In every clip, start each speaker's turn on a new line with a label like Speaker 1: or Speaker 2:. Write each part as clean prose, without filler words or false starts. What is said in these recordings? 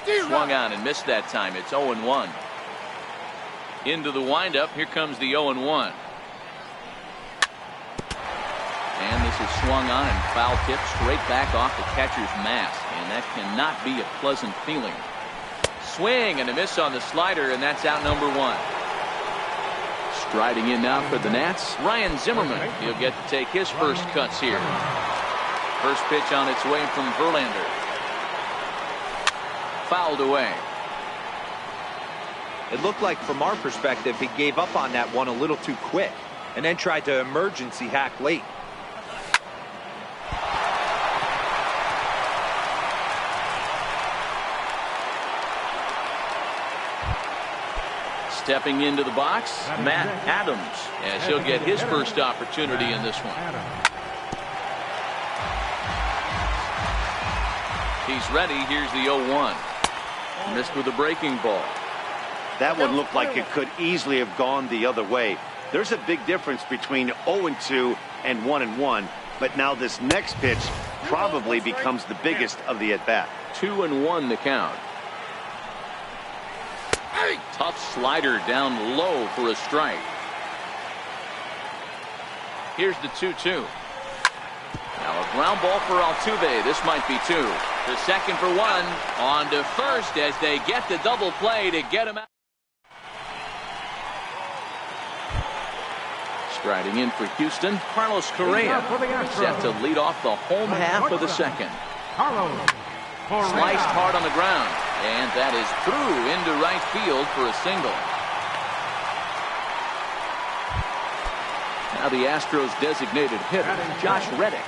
Speaker 1: Swung on and missed that time. It's 0-1. Into the windup. Here comes the 0-1. And this is swung on and foul tipped straight back off the catcher's mask. And that cannot be a pleasant feeling. Swing and a miss on the slider, and that's out number 1. Striding in now for the Nats, Ryan Zimmerman. He'll get to take his first cuts here. First pitch on its way from Verlander. Fouled away.
Speaker 2: It looked like from our perspective he gave up on that one a little too quick and then tried to emergency hack late.
Speaker 1: Stepping into the box, Matt Adams, as he'll get his first opportunity in this one. He's ready. Here's the 0-1. Missed with a breaking ball.
Speaker 3: That one looked like it could easily have gone the other way. There's a big difference between 0-2 and 1-1, but now this next pitch probably becomes the biggest of the at-bat.
Speaker 1: 2-1 the count. Tough slider down low for a strike. Here's the 2-2. Now a ground ball for Altuve. This might be 2. The second for 1. On to first as they get the double play to get him out. Striding in for Houston, Carlos Correa. Set to lead off the home half of the second. Sliced hard on the ground. And that is through into right field for a single. Now the Astros designated hitter, Josh Reddick.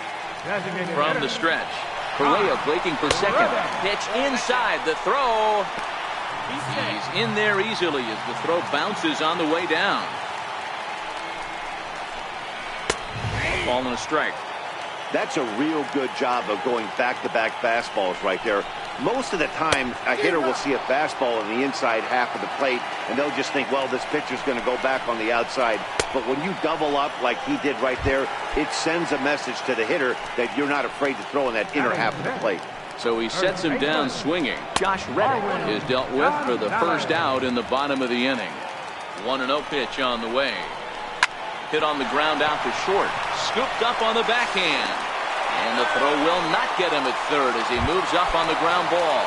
Speaker 1: From the stretch. Correa breaking for second. Pitch inside. The throw. He's in there easily as the throw bounces on the way down. Ball and a strike.
Speaker 3: That's a real good job of going back-to-back fastballs right there. Most of the time, a hitter will see a fastball in the inside half of the plate, and they'll just think, well, this pitcher's going to go back on the outside. But when you double up like he did right there, it sends a message to the hitter that you're not afraid to throw in that inner half of the plate.
Speaker 1: So he sets him down swinging. Josh Reddick is dealt with for the first out in the bottom of the inning. 1-0 pitch on the way. Hit on the ground out to short. Scooped up on the backhand. And the throw will not get him at third as he moves up on the ground ball.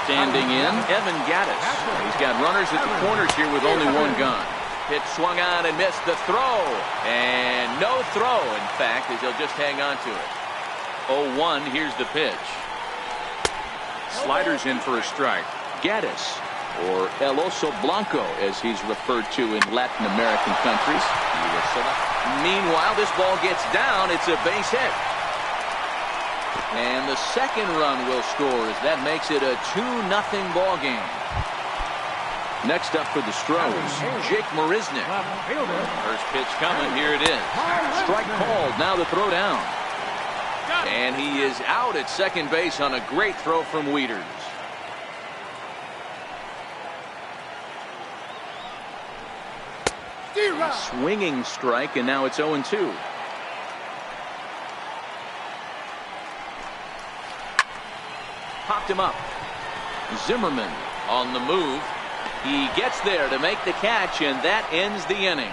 Speaker 1: Standing in, Evan Gattis. He's got runners at the corners here with only one gun. Pitch swung on and missed the throw. And no throw, in fact, as he'll just hang on to it. 0-1, here's the pitch. Sliders in for a strike. Gattis, or El Oso Blanco, as he's referred to in Latin American countries. Meanwhile, this ball gets down. It's a base hit. And the second run will score as that makes it a 2-0 ball game. Next up for the Stros, Jake Marisnick. First pitch coming. Here it is. Strike called. Now the throw down. And he is out at second base on a great throw from Wieters. Swinging strike, and now it's 0-2. Popped him up. Zimmerman on the move. He gets there to make the catch, and that ends the inning.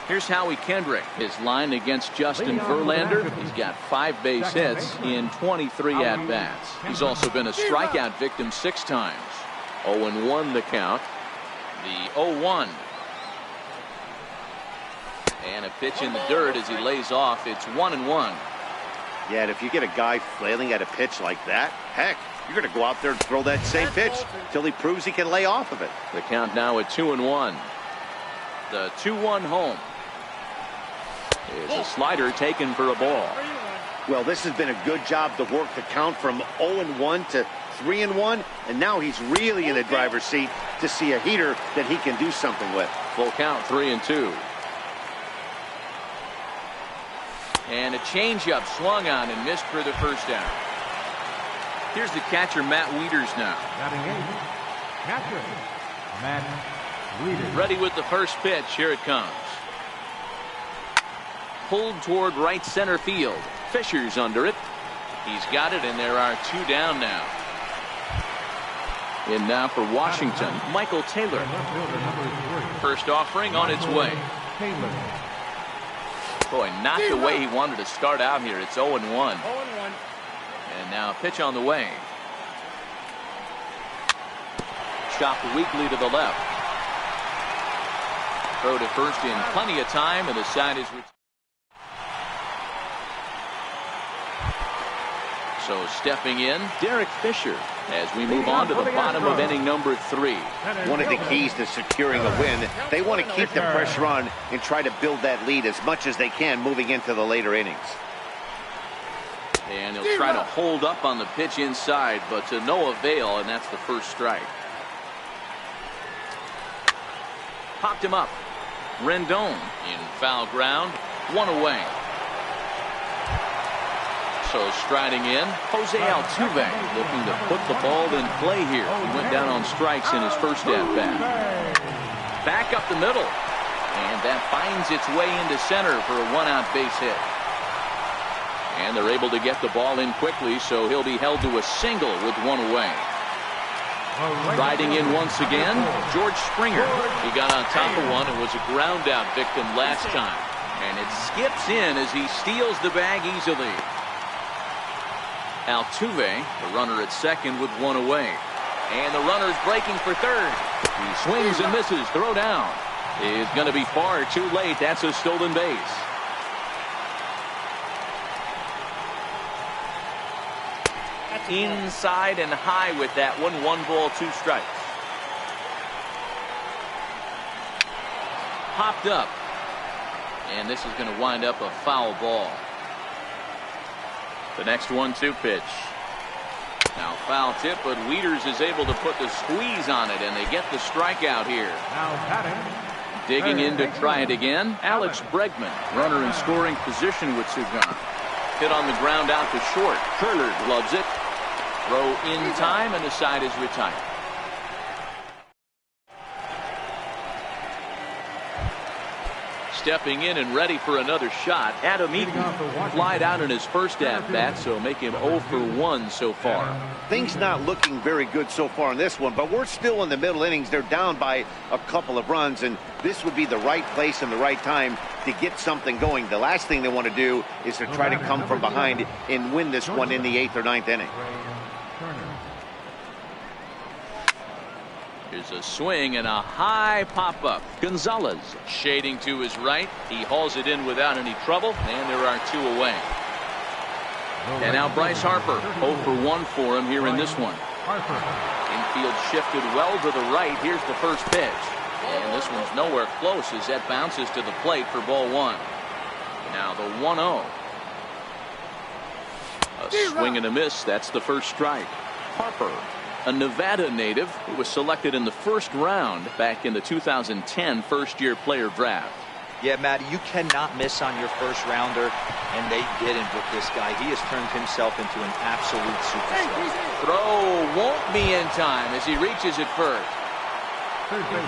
Speaker 1: Here's Howie Kendrick. His line against Justin Verlander. He's got 5 base hits in 23 at-bats. He's also been a strikeout victim 6 times. 0-1 the count. The 0-1. And a pitch in the dirt as he lays off. It's 1-1.
Speaker 3: Yeah, and if you get a guy flailing at a pitch like that, heck, you're going to go out there and throw that same pitch till he proves he can lay off of it.
Speaker 1: The count now at 2-1. The 2-1 home. Is a slider taken for a ball.
Speaker 3: Well, this has been a good job to work the count from 0-1 to 3-1, and now he's really in the driver's seat to see a heater that he can do something with.
Speaker 1: Full count, 3-2. And a changeup swung on and missed for the first out. Here's the catcher, Matt Wieters now.
Speaker 4: Catcher, Matt Wieters.
Speaker 1: Ready with the first pitch. Here it comes. pulled toward right center field. Fisher's under it. He's got it, and there are 2 down now. In now for Washington, Michael Taylor. First offering on its way. Boy, not the way he wanted to start out here. It's 0-1. And now a pitch on the way. Chopped weakly to the left. Throw to first in plenty of time, and the side is so stepping in, Derek Fisher, as we move on to the bottom of inning number 3.
Speaker 3: One of the keys to securing a win, they want to keep the pressure on and try to build that lead as much as they can moving into the later innings.
Speaker 1: And he'll try to hold up on the pitch inside, but to no avail, and that's the first strike. Popped him up. Rendon in foul ground, 1 away. So striding in, Jose Altuve looking to put the ball in play here. He went down on strikes in his first at-bat. Back up the middle, and that finds its way into center for a 1-out base hit. And they're able to get the ball in quickly, so he'll be held to a single with 1 away. Riding in once again, George Springer. He got on top of one and was a ground-out victim last time. And it skips in as he steals the bag easily. Altuve, the runner at second with 1 away. And the runner's breaking for third. He swings and misses. Throw down is going to be far too late. That's a stolen base. Inside and high with that one. 1 ball, 2 strikes. Popped up. And this is going to wind up a foul ball. The next 1-2 pitch. Now foul tip, but Wieters is able to put the squeeze on it, and they get the strikeout here. Digging in to try it again, Alex Bregman, runner in scoring position with 2 gone. Hit on the ground out to short. Turner gloves it. Throw in time, and the side is retired. Stepping in and ready for another shot, Adam Eaton flied out in his first at-bat, so make him 0 for 1 so far.
Speaker 3: Things not looking very good so far in this one, but we're still in the middle innings. They're down by a couple of runs, and this would be the right place and the right time to get something going. The last thing they want to do is to try to come from behind and win this one in the 8th or 9th inning.
Speaker 1: Here's a swing and a high pop-up. Gonzalez shading to his right. He hauls it in without any trouble, and there are 2 away. And now Bryce Harper, 0 for 1 for him here in this one. Infield shifted well to the right. Here's the first pitch. And this one's nowhere close as that bounces to the plate for ball 1. Now the 1-0. A swing and a miss. That's the first strike. Harper, a Nevada native who was selected in the first round back in the 2010 first-year player draft.
Speaker 2: Yeah, Matty, you cannot miss on your first rounder, and they didn't with this guy. He has turned himself into an absolute superstar.
Speaker 1: Throw won't be in time as he reaches it first.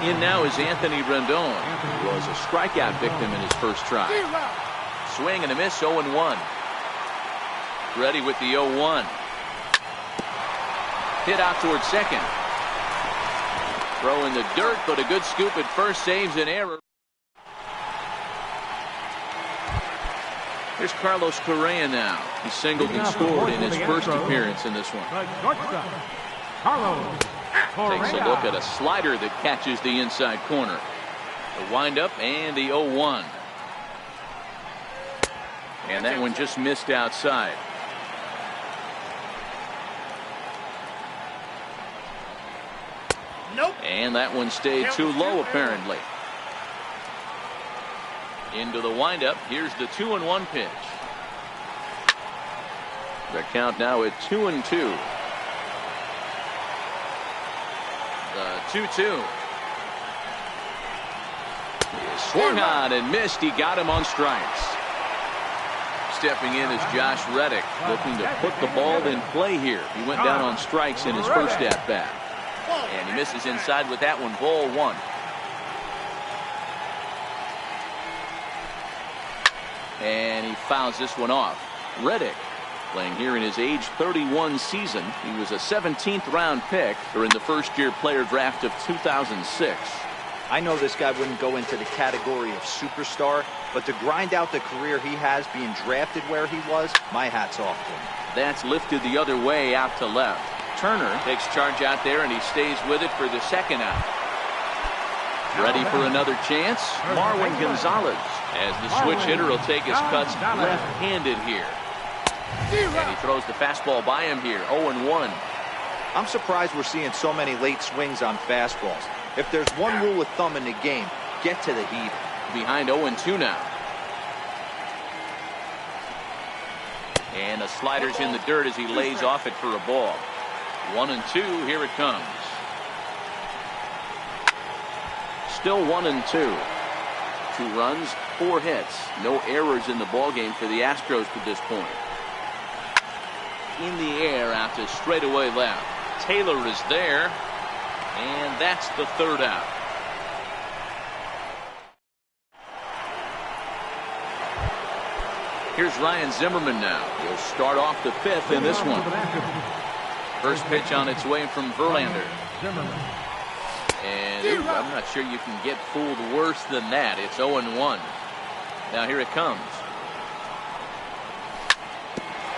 Speaker 1: In now is Anthony Rendon, who was a strikeout victim in his first try. Swing and a miss, 0-1. Ready with the 0-1. Hit out towards second. Throw in the dirt, but a good scoop at first saves an error. Here's Carlos Correa now. He singled and scored in his first appearance in this one. Takes a look at a slider that catches the inside corner. The windup and the 0-1. And that one just missed outside.
Speaker 5: Nope.
Speaker 1: And that one stayed too low apparently. Into the windup. Here's the 2-1 pitch. The count now at 2-2. The 2-2. He swung on and missed. He got him on strikes. Stepping in is Josh Reddick, looking to put the ball in play here. He went down on strikes in his first at-bat. And he misses inside with that one. Ball 1. And he fouls this one off. Reddick, playing here in his age 31 season. He was a 17th round pick during the first-year player draft of 2006.
Speaker 2: I know this guy wouldn't go into the category of superstar, but to grind out the career he has being drafted where he was, my hat's off to him.
Speaker 1: That's lifted the other way out to left. Turner takes charge out there, and he stays with it for the second out. Ready for another chance? Marwin Gonzalez, as the switch hitter will take his cuts left-handed here. And he throws the fastball by him here, 0-1.
Speaker 2: I'm surprised we're seeing so many late swings on fastballs. If there's one rule of thumb in the game, get to the heat.
Speaker 1: Behind 0-2 now. And the slider's in the dirt as he lays off it for a ball. 1-2, here it comes. Still 1-2. 2 runs, 4 hits. No errors in the ballgame for the Astros to this point. In the air out to straightaway left. Taylor is there. And that's the third out. Here's Ryan Zimmerman now. He'll start off the 5th in this one. First pitch on its way from Verlander. And I'm not sure you can get fooled worse than that. It's 0-1. Now here it comes.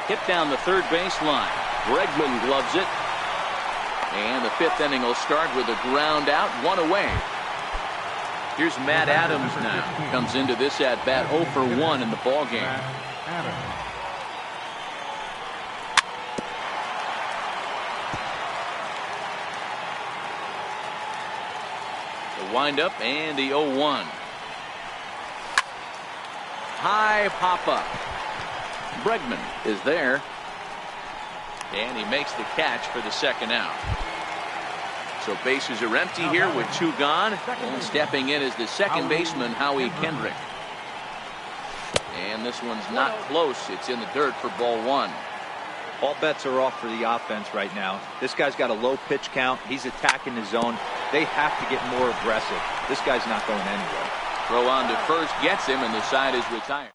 Speaker 1: Hit down the third baseline. Bregman gloves it. And the 5th inning will start with a ground out, 1 away. Here's Matt Adams now. Comes into this at bat 0 for 1 in the ball game. The windup and the 0-1. High pop up. Bregman is there. And he makes the catch for the second out. So bases are empty here with 2 gone. And stepping in is the second baseman, Howie Kendrick. And this one's not close. It's in the dirt for ball 1.
Speaker 2: All bets are off for the offense right now. This guy's got a low pitch count. He's attacking the zone. They have to get more aggressive. This guy's not going anywhere.
Speaker 1: Throw on to first gets him, and the side is retired.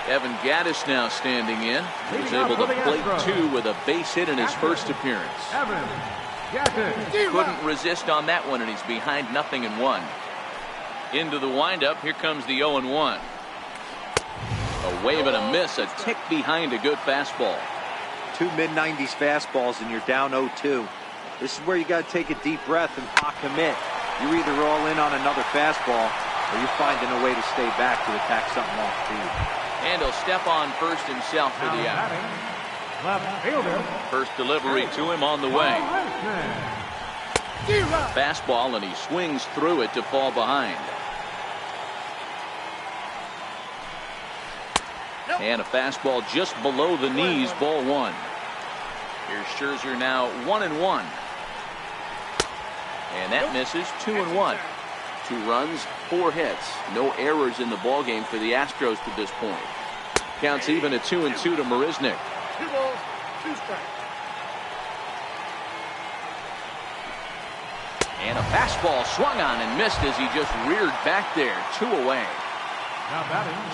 Speaker 1: Evan Gattis now standing in. He was able to plate 2 with a base hit in his first appearance. Couldn't resist on that one, and he's behind 0-1. Into the windup. Here comes the 0-1. A wave and a miss. A tick behind a good fastball.
Speaker 2: 2 mid-90s fastballs, and you're down 0-2. This is where you got to take a deep breath and not commit. You're either all in on another fastball, or you're finding a way to stay back to attack something off speed. And he'll step on first himself for the out.
Speaker 1: First delivery to him on the way. Fastball, and he swings through it to fall behind. And a fastball just below the knees, ball 1. Here's Scherzer now 1-1. And that misses. 2-1. 2 runs, 4 hits. No errors in the ballgame for the Astros to this point. Counts even at 2-2 to Marisnick.
Speaker 4: 2 balls, 2 strikes.
Speaker 1: And a fastball swung on and missed as he just reared back there. 2 away.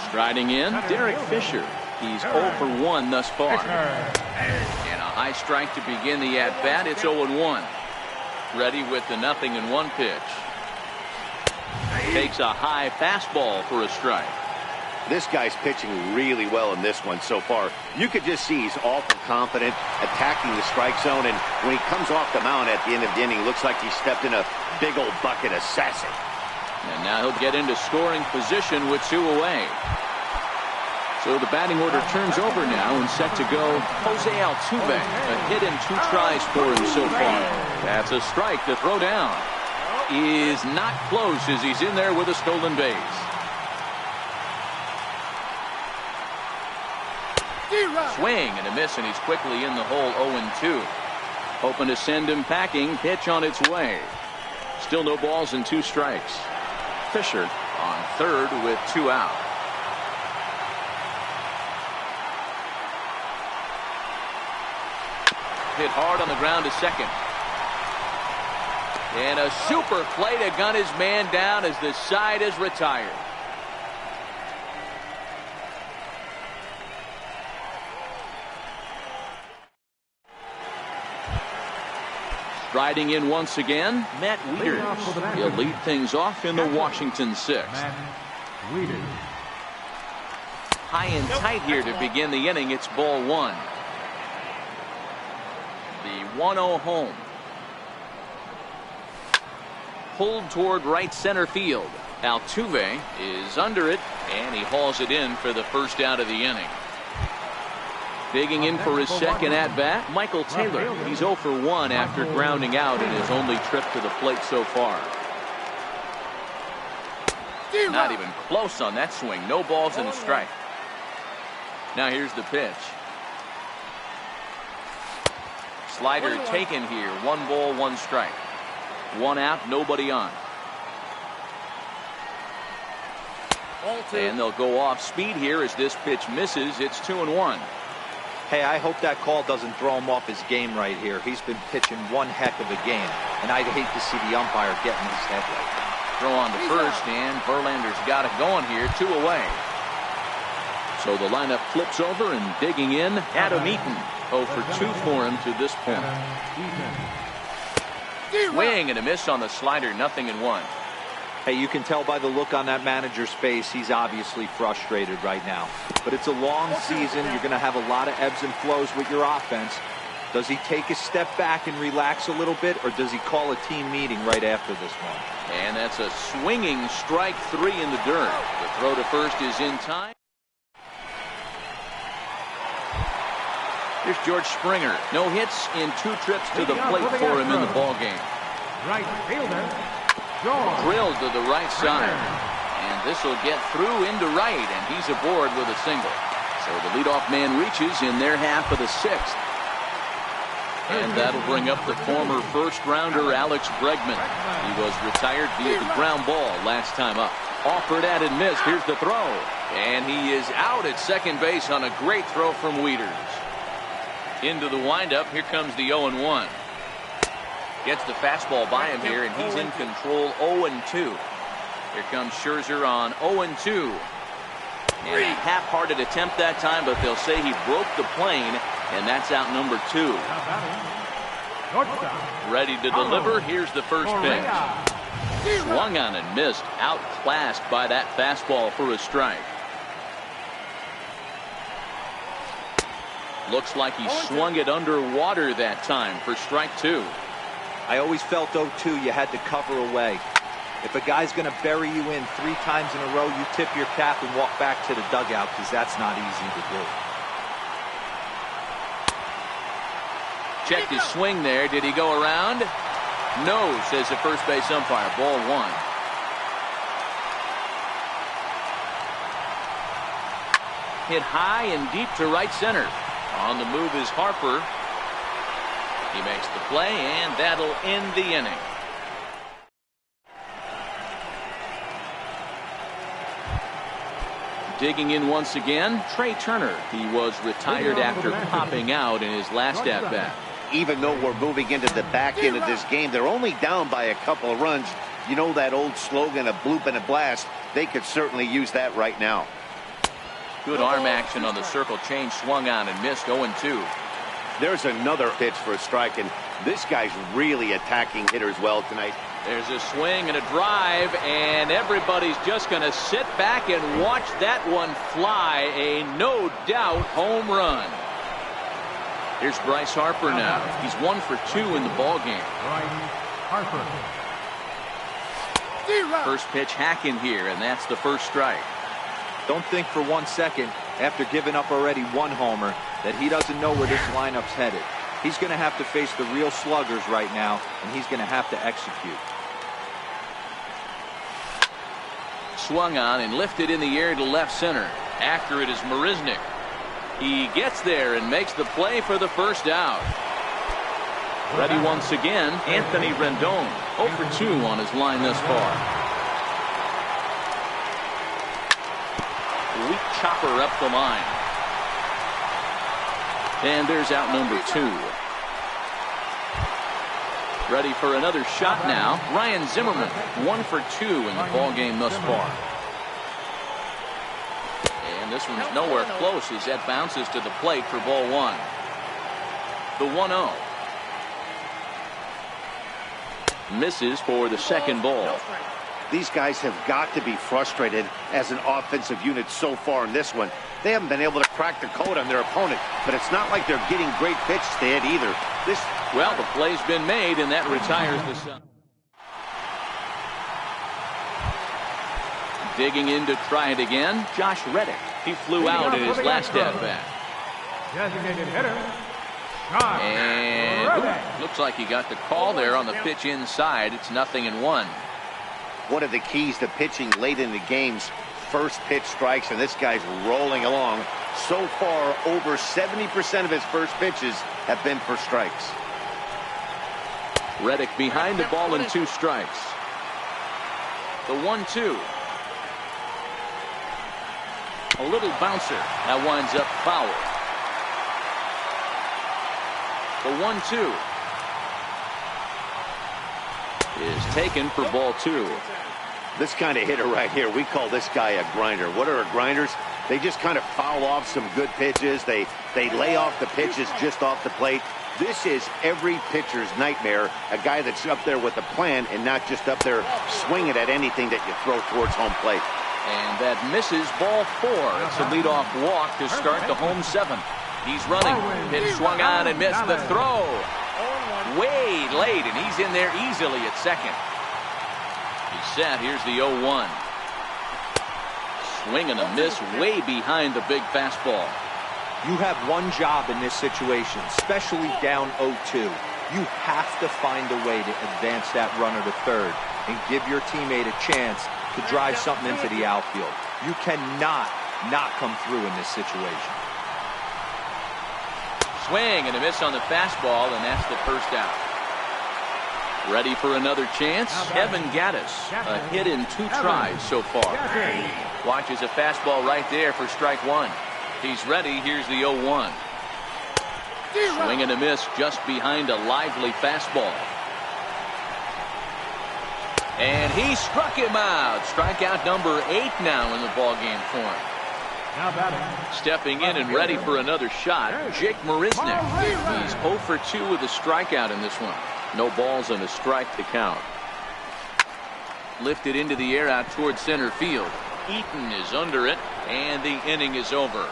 Speaker 1: Striding in, Derek Fisher. He's 0 for 1 thus far. And a high strike to begin the at-bat. It's 0-1. Ready with the 0-1 pitch. Takes a high fastball for a strike.
Speaker 3: This guy's pitching really well in this one so far. You could just see he's awful confident, attacking the strike zone, and when he comes off the mound at the end of the inning, looks like he stepped in a big old bucket of sassy.
Speaker 1: And now he'll get into scoring position with 2 away. So the batting order turns over now, and set to go Jose Altuve. A hit in 2 tries for him so far. That's a strike to throw down. Is not close as he's in there with a stolen base. Swing and a miss, and he's quickly in the hole. 0-2. Hoping to send him packing. Pitch on its way. Still no balls and 2 strikes. Fisher on third with 2 out. Hit hard on the ground to second. And a super play to gun his man down as the side is retired. Striding in once again, Matt Wieters. He'll lead things off in the Washington 6th. High and tight here to begin the inning. It's ball one. The 1-0 home. Pulled toward right center field. Altuve is under it, and he hauls it in for the first out of the inning. Digging in for his second at-bat, Michael Taylor. He's 0 for 1 after grounding out in his only trip to the plate so far. Not even close on that swing. No balls and a strike. Now here's the pitch. Slider taken here. 1 ball, 1 strike. 1 out, nobody on. And they'll go off speed here as this pitch misses. It's 2-1.
Speaker 2: Hey, I hope that call doesn't throw him off his game right here. He's been pitching one heck of a game, and I'd hate to see the umpire getting his head right now.
Speaker 1: Throw on to first, and Verlander's got it going here. 2 away. So the lineup flips over, and digging in, Adam Eaton. 0 for 2 for him to this point. Swing and a miss on the slider. 0-1.
Speaker 2: Hey, you can tell by the look on that manager's face, he's obviously frustrated right now. But it's a long season. You're going to have a lot of ebbs and flows with your offense. Does he take a step back and relax a little bit, or does he call a team meeting right after this one?
Speaker 1: And that's a swinging strike 3 in the dirt. The throw to first is in time. Here's George Springer. No hits in 2 trips to the plate for him in the ballgame.
Speaker 4: Right fielder.
Speaker 1: Drilled to the right side. And this will get through into right, and he's aboard with a single. So the leadoff man reaches in their half of the 6th. And that'll bring up the former first-rounder Alex Bregman. He was retired via the ground ball last time up. Offered at and missed. Here's the throw. And he is out at second base on a great throw from Wieters. Into the windup. Here comes the 0-1. Gets the fastball by him here, and he's in control. 0-2. Here comes Scherzer on 0-2. And a half-hearted attempt that time, but they'll say he broke the plane, and that's out number 2. Ready to deliver. Here's the first pitch. Swung on and missed. Outclassed by that fastball for a strike. Looks like he swung it underwater that time for strike 2.
Speaker 2: I always felt 0-2 you had to cover away. If a guy's going to bury you in 3 times in a row, you tip your cap and walk back to the dugout, because that's not easy to do.
Speaker 1: Checked his swing there. Did he go around? No, says the first base umpire. Ball 1. Hit high and deep to right center. On the move is Harper. He makes the play, and that'll end the inning. Digging in once again, Trey Turner. He was retired after popping out in his last at-bat.
Speaker 3: Even though we're moving into the back end of this game, they're only down by a couple of runs. You know that old slogan, a bloop and a blast. They could certainly use that right now.
Speaker 1: Good arm action on the circle change. Swung on and missed. 0-2.
Speaker 3: There's another pitch for a strike, and this guy's really attacking hitters well tonight.
Speaker 1: There's a swing and a drive, and everybody's just going to sit back and watch that one fly. A no-doubt home run. Here's Bryce Harper now. He's 1 for 2 in the ballgame. First pitch hacking here, and that's the first strike.
Speaker 2: Don't think for 1 second, after giving up already 1 homer, that he doesn't know where this lineup's headed. He's going to have to face the real sluggers right now, and he's going to have to execute.
Speaker 1: Swung on and lifted in the air to left center. After it is Marisnick. He gets there and makes the play for the first out. Ready once again, Anthony Rendon. 0 for 2 on his line thus far. Weak chopper up the line. And there's out number 2. Ready for another shot now. Ryan Zimmerman, 1 for 2 in the ball game thus far. And this one's nowhere close as that bounces to the plate for ball 1. The 1-0. Misses for the second ball.
Speaker 3: These guys have got to be frustrated as an offensive unit so far in this one. They haven't been able to crack the code on their opponent, but it's not like they're getting great pitches to hit either.
Speaker 1: Well, the play's been made, and that retires the sun. Digging in to try it again, Josh Reddick. He flew out in his last at-bat.
Speaker 4: Designated hitter.
Speaker 1: And looks like he got the call there on the pitch inside. It's 0-1.
Speaker 3: One of the keys to pitching late in the games, first pitch strikes, and this guy's rolling along. So far, over 70% of his first pitches have been for strikes.
Speaker 1: Reddick behind the ball and 2 strikes. The 1-2. A little bouncer. That winds up foul. The 1-2 is taken for ball 2.
Speaker 3: This kind of hitter right here, we call this guy a grinder. What are grinders? They just kind of foul off some good pitches. They lay off the pitches just off the plate. This is every pitcher's nightmare, a guy that's up there with a plan and not just up there swinging at anything that you throw towards home plate.
Speaker 1: And that misses ball 4. It's a leadoff walk to start the home 7th. He's running. Pitch swung on and missed the throw. Way late, and he's in there easily at second. He's set. Here's the 0-1. Swing and a miss way behind the big fastball.
Speaker 2: You have one job in this situation, especially down 0-2. You have to find a way to advance that runner to third and give your teammate a chance to drive something into the outfield. You cannot not come through in this situation.
Speaker 1: Swing and a miss on the fastball, and that's the first out. Ready for another chance? Evan Gattis, a hit in 2 tries so far. Watches a fastball right there for strike 1. He's ready. Here's the 0-1. Swing and a miss just behind a lively fastball. And he struck him out. Strikeout number 8 now in the ballgame for him. Stepping in and ready for another shot, Jake Marisnick. He's 0 for 2 with a strikeout in this one. No balls and a strike to count. Lifted into the air out towards center field. Eaton is under it, and the inning is over.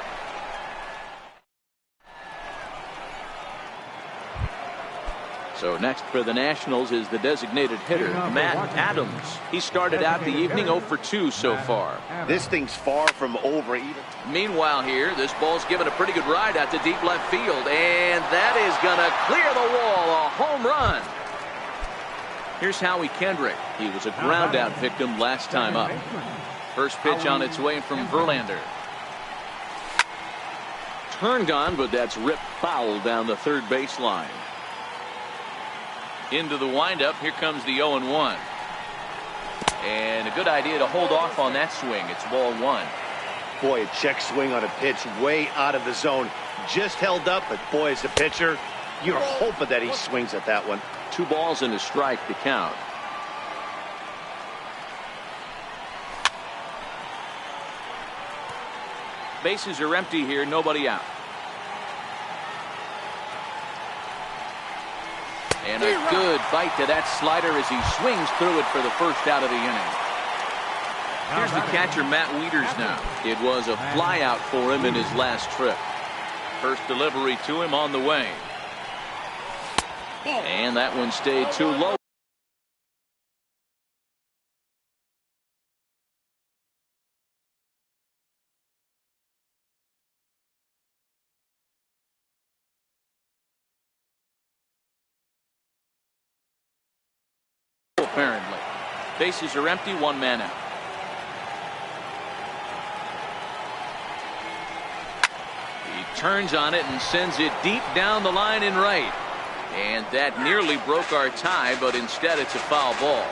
Speaker 1: So next for the Nationals is the designated hitter, Matt Adams. He started out the evening 0 for 2 so far.
Speaker 3: This thing's far from over either.
Speaker 1: Meanwhile here, this ball's given a pretty good ride out to deep left field, and that is going to clear the wall, a home run. Here's Howie Kendrick. He was a ground out victim last time up. First pitch on its way from Verlander. Turned on, but that's ripped foul down the third baseline. Into the windup, here comes the 0-1. And a good idea to hold off on that swing. It's ball 1.
Speaker 3: Boy, a check swing on a pitch way out of the zone. Just held up, but boy, as a pitcher, you're hoping that he swings at that one.
Speaker 1: 2 balls and a strike to count. Bases are empty here, nobody out. And a good bite to that slider as he swings through it for the first out of the inning. Here's the catcher, Matt Wieters now. It was a fly out for him in his last trip. First delivery to him on the way. And that one stayed too low. Apparently. Bases are empty, 1 man out. He turns on it and sends it deep down the line in right. And that nearly broke our tie, but instead it's a foul ball.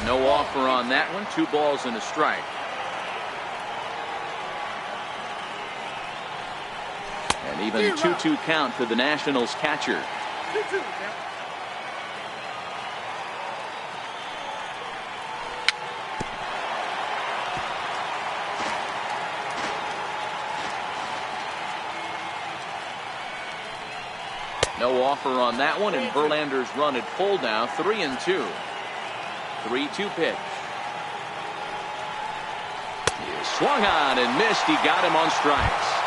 Speaker 1: No offer on that one. 2 balls and a strike. And Even 2-2 count for the Nationals catcher. No offer on that one, and Verlander's run at full now, 3-2. 3-2 pitch. He swung on and missed. He got him on strikes.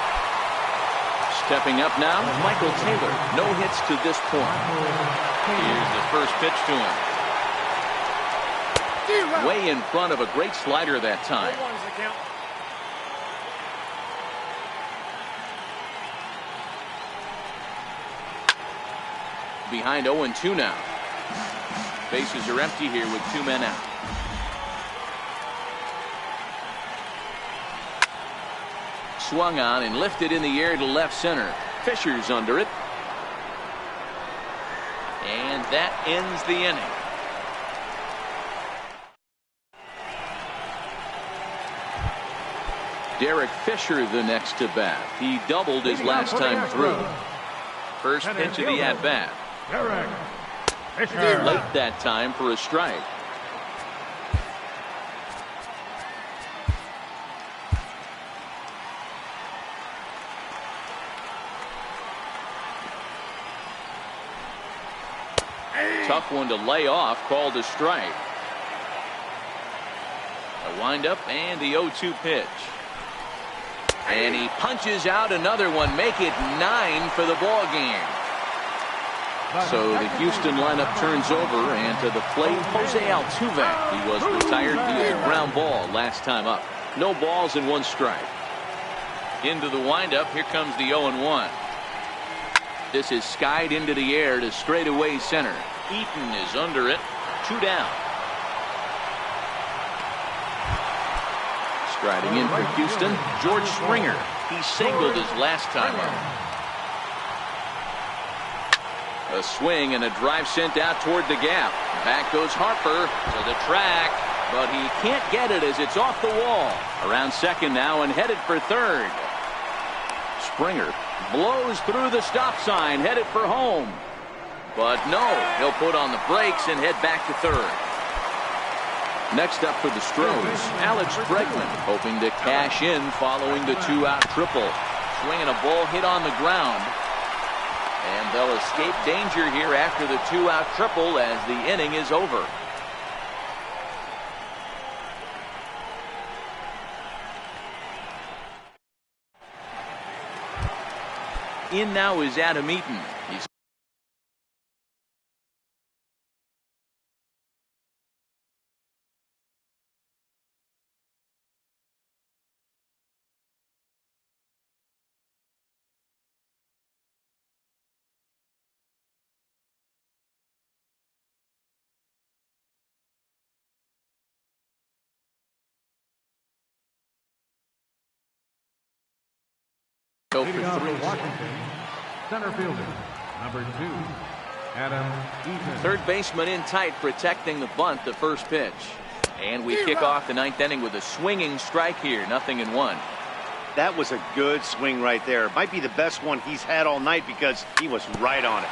Speaker 1: Stepping up now, Michael Taylor. No hits to this point. Here's the first pitch to him. Way in front of a great slider that time. Behind 0-2 now. Bases are empty here with 2 men out. Swung on and lifted in the air to left center. Fisher's under it. And that ends the inning. Derek Fisher the next to bat. He doubled his last time through. First pitch of the at-bat. Late that time for a strike. Tough one to lay off, called a strike. A windup and the 0-2 pitch. And he punches out another one, make it 9 for the ball game. So the Houston lineup turns over, and to the plate, Jose Altuve. He was retired via ground ball last time up. No balls and 1 strike. Into the windup, here comes the 0-1. This is skied into the air to straightaway center. Eaton is under it. 2 down. Striding in for Houston, George Springer. He singled his last time up. A swing and a drive sent out toward the gap. Back goes Harper to the track, but he can't get it as it's off the wall. Around second now and headed for third. Springer blows through the stop sign, headed for home. But no, he'll put on the brakes and head back to third. Next up for the Stros, Alex Bregman, hoping to cash in following the 2-out triple. Swinging a ball hit on the ground. And they'll escape danger here after the 2-out triple as the inning is over. In now is Adam Eaton. He's go for 3.
Speaker 4: Washington, center fielder, number 2, Adam Eaton.
Speaker 1: Third baseman in tight, protecting the bunt, the first pitch. And we kick off the 9th inning with a swinging strike here, 0-1.
Speaker 3: That was a good swing right there. Might be the best one he's had all night because he was right on it.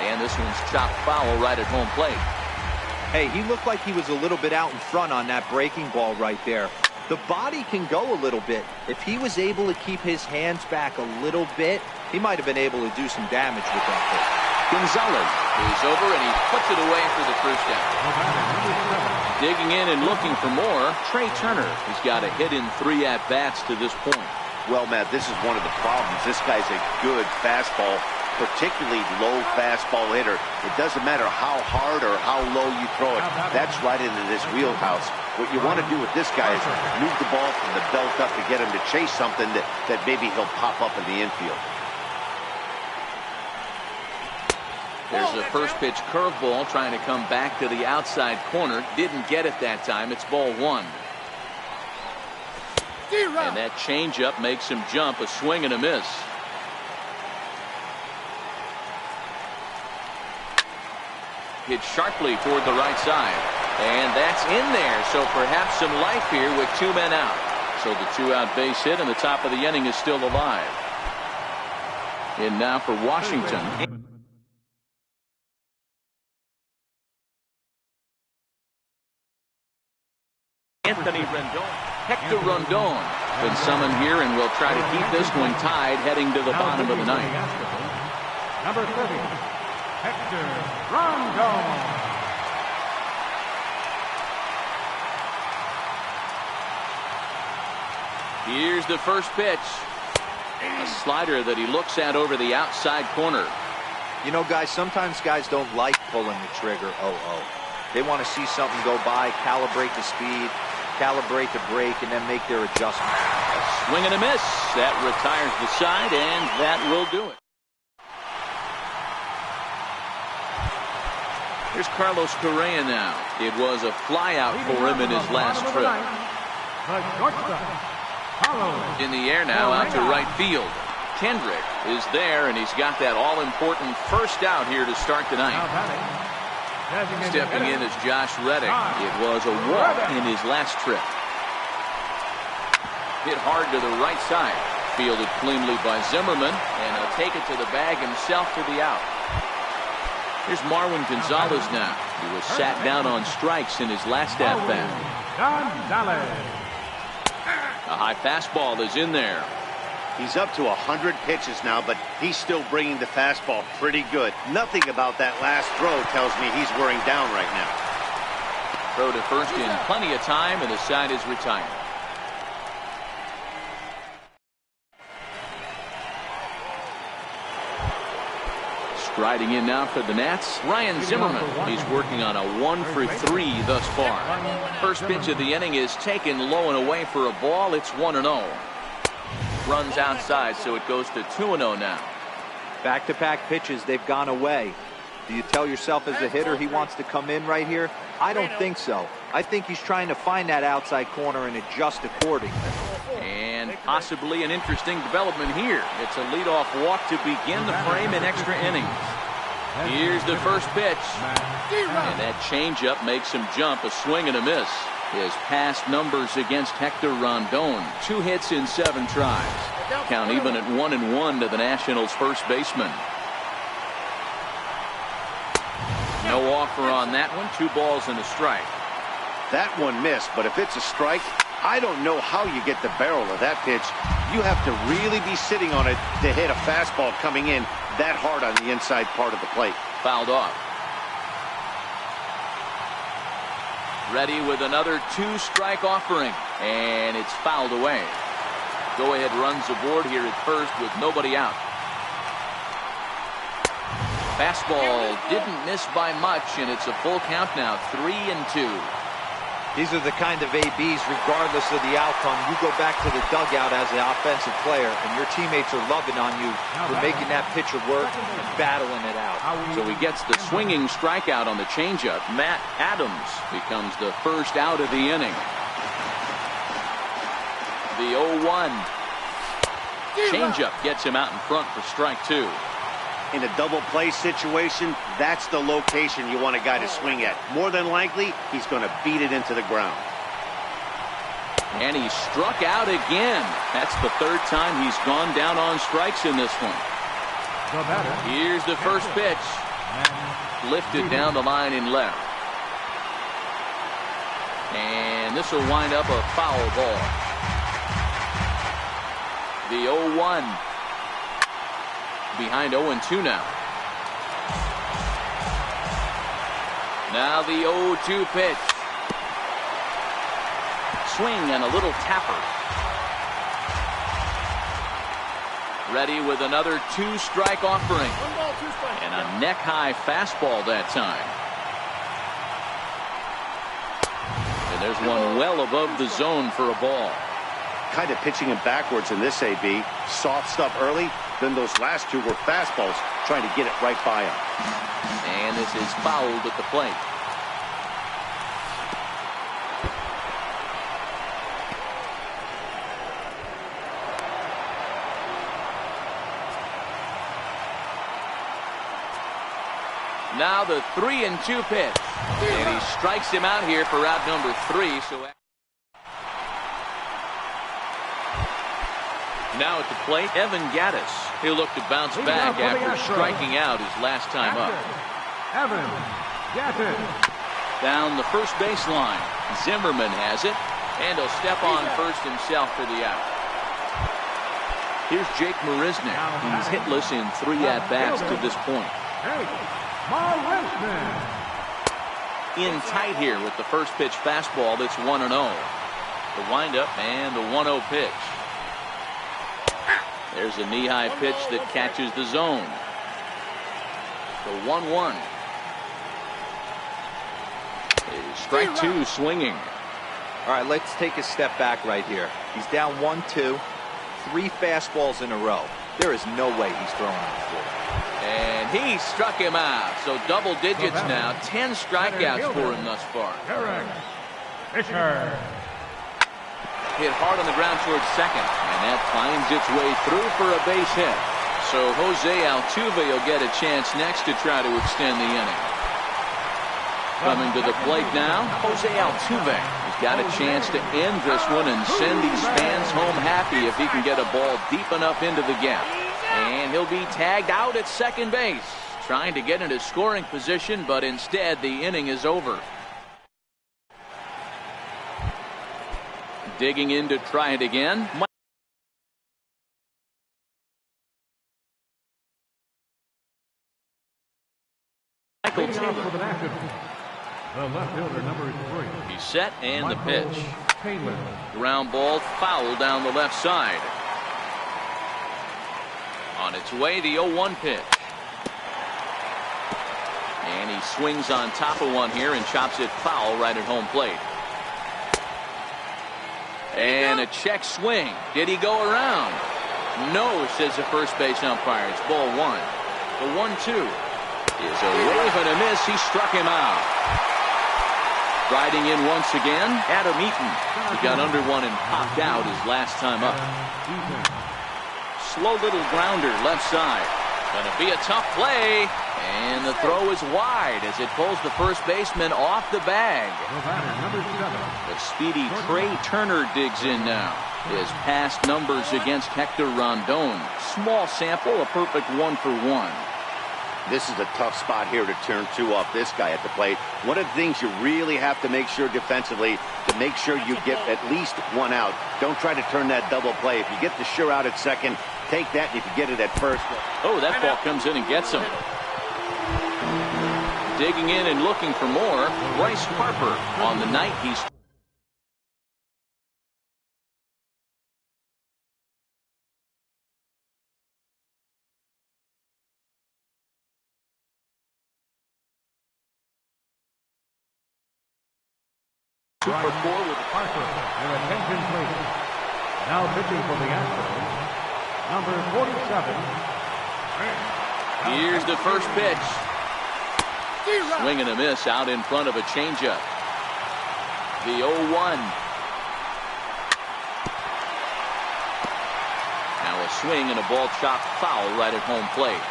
Speaker 1: And this one's chopped foul right at home plate.
Speaker 2: Hey, he looked like he was a little bit out in front on that breaking ball right there. The body can go a little bit. If he was able to keep his hands back a little bit, he might have been able to do some damage with that pitch.
Speaker 1: Gonzalez is over, and he puts it away for the first out. Digging in and looking for more, Trey Turner. He's got a hit in 3 at-bats to this point.
Speaker 3: Well, Matt, this is one of the problems. This guy's a good fastball, particularly low fastball hitter. It doesn't matter how hard or how low you throw it. That's right into this wheelhouse. What you want to do with this guy is move the ball from the belt up to get him to chase something that maybe he'll pop up in the infield.
Speaker 1: There's the first pitch curveball trying to come back to the outside corner. Didn't get it that time. It's ball 1. And that changeup makes him jump. A swing and a miss. Hit sharply toward the right side. And that's in there. So perhaps some life here with 2 men out. So the 2-out base hit and the top of the inning is still alive. In now for Washington. Anthony Rendon. Hector Rondon been summoned here and will try to keep this one tied heading to the bottom of the ninth.
Speaker 4: Number 30, Hector Rondon.
Speaker 1: Here's the first pitch. A slider that he looks at over the outside corner.
Speaker 2: You know, guys, sometimes guys don't like pulling the trigger. They want to see something go by, calibrate the speed, calibrate the brake, and then make their adjustment.
Speaker 1: A swing and a miss. That retires the side, and that will do it. Here's Carlos Correa now. It was a flyout for him in his last trip. In the air now, out to right field. Kendrick is there, and he's got that all-important first out here to start the ninth. Stepping in is Josh Reddick. It was a walk in his last trip. Hit hard to the right side. Fielded cleanly by Zimmerman, and he'll take it to the bag himself for the out. Here's Marwin Gonzalez now. He was sat down on strikes in his last at-bat. A high fastball is in there.
Speaker 3: He's up to 100 pitches now, but he's still bringing the fastball pretty good. Nothing about that last throw tells me he's wearing down right now.
Speaker 1: Throw to first in plenty of time, and the side is retired. Striding in now for the Nats, Ryan Zimmerman. He's working on a 1-for-3 thus far. First pitch of the inning is taken low and away for a ball. It's 1-0. Runs outside, so it goes to 2-0 now.
Speaker 2: Back-to-back pitches, they've gone away. Do you tell yourself as a hitter he wants to come in right here? I don't think so. I think he's trying to find that outside corner and adjust accordingly.
Speaker 1: And possibly an interesting development here. It's a leadoff walk to begin the frame in extra innings. Here's the first pitch. And that changeup makes him jump. A swing and a miss. His past numbers against Hector Rondon. 2 hits in 7 tries. Count even at 1-1 to the Nationals' first baseman. No offer on that one. 2 balls and a strike.
Speaker 3: That one missed, but if it's a strike, I don't know how you get the barrel of that pitch. You have to really be sitting on it to hit a fastball coming in that hard on the inside part of the plate.
Speaker 1: Fouled off. Ready with another 2-strike offering, and it's fouled away. Go ahead runs aboard here at first with nobody out. Fastball didn't miss by much, and it's a full count now, 3-2.
Speaker 2: These are the kind of ABs, regardless of the outcome. You go back to the dugout as an offensive player, and your teammates are loving on you for making that pitcher work and battling it out.
Speaker 1: So he gets the swinging strikeout on the changeup. Matt Adams becomes the first out of the inning. The 0-1. Changeup gets him out in front for strike 2.
Speaker 3: In a double play situation, that's the location you want a guy to swing at. More than likely, he's going to beat it into the ground.
Speaker 1: And he struck out again. That's the 3rd time he's gone down on strikes in this one. Here's the first pitch. Lifted down the line in left. And this will wind up a foul ball. The 0-1. Behind 0-2 now. Now the 0-2 pitch. Swing and a little tapper. Ready with another 2-strike offering. And a neck-high fastball that time. And there's one well above the zone for a ball.
Speaker 3: Kind of pitching him backwards in this AB. Soft stuff early. Then those last 2 were fastballs, trying to get it right by him.
Speaker 1: And this is fouled at the plate. Now the 3-2 pitch. And he strikes him out here for out number 3. So now at the plate, Evan Gattis. He'll look to bounce back after striking out his last time up. Down the first baseline. Zimmerman has it, and he'll step on first himself for the out. Here's Jake Marisnick. He's hitless in 3 at-bats to this point. In tight here with the first pitch fastball that's 1-0. The windup and the 1-0 pitch. There's a knee-high pitch that catches the zone. The 1-1. Strike 2 swinging.
Speaker 2: All right, let's take a step back right here. He's down 1-2, 3 fastballs in a row. There is no way he's throwing on the floor.
Speaker 1: And he struck him out. So double digits now. 10 strikeouts for him thus far. Hit hard on the ground towards second, and that finds its way through for a base hit. So Jose Altuve will get a chance next to try to extend the inning. Coming to the plate now, Jose Altuve. He's got a chance to end this one and send these fans home happy if he can get a ball deep enough into the gap. And he'll be tagged out at second base, trying to get into scoring position, but instead the inning is over. Digging in to try it again. Michael Taylor.
Speaker 4: The left fielder, number 3.
Speaker 1: He's set, and the pitch. Ground ball foul down the left side. On its way, the 0-1 pitch. And he swings on top of one here and chops it foul right at home plate. And a check swing. Did he go around? No, says the first base umpire. It's ball 1. The 1-2 is a wave and a miss. He struck him out. Riding in once again, Adam Eaton. He got under one and popped out his last time up. Slow little grounder left side. Gonna be a tough play. And the throw is wide as it pulls the first baseman off the bag. The speedy Trey Turner digs in now. His past numbers against Hector Rondon. Small sample, a perfect 1-for-1.
Speaker 3: This is a tough spot here to turn 2 off this guy at the plate. One of the things you really have to make sure defensively to make sure you get at least 1 out. Don't try to turn that double play. If you get the sure out at second, take that, and if you get it at first.
Speaker 1: Oh, that ball comes in and gets him. Digging in and looking for more, Bryce Harper. On the night, he's
Speaker 4: Super 4 with Harper. Your attention, please. Now pitching for the Astros, number 47.
Speaker 1: Here's the first pitch. Swing and a miss out in front of a changeup. The 0-1. Now a swing and a ball chopped foul right at home plate.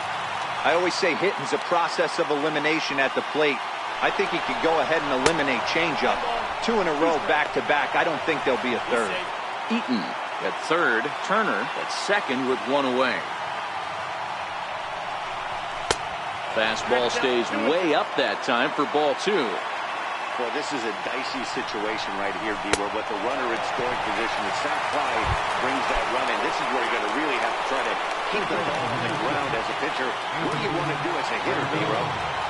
Speaker 2: I always say hitting's a process of elimination at the plate. I think he could go ahead and eliminate changeup. 2 in a row back-to-back. I don't think there'll be a third.
Speaker 1: Eaton at third. Turner at second with 1 away. Fastball stays way up that time for ball 2.
Speaker 3: Well, this is a dicey situation right here, D, where with the runner in scoring position, the sac fly brings that run in. This is where you're going to really have to try to keep the ball on the ground as a pitcher. What do you want to do as a hitter, D-Ro?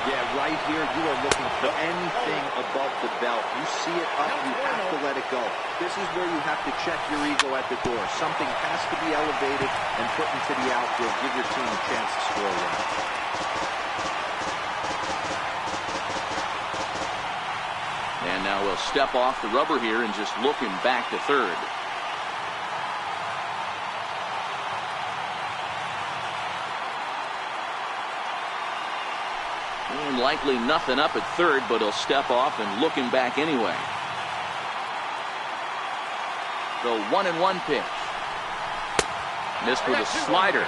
Speaker 2: Yeah, right here, you are looking for anything above the belt. You see it up, you have to let it go. This is where you have to check your ego at the door. Something has to be elevated and put into the outfield. Give your team a chance to score a run.
Speaker 1: And now we'll step off the rubber here and just look him back to third. And likely nothing up at third, but he'll step off and look him back anyway. The 1-1 pitch. Missed with a slider.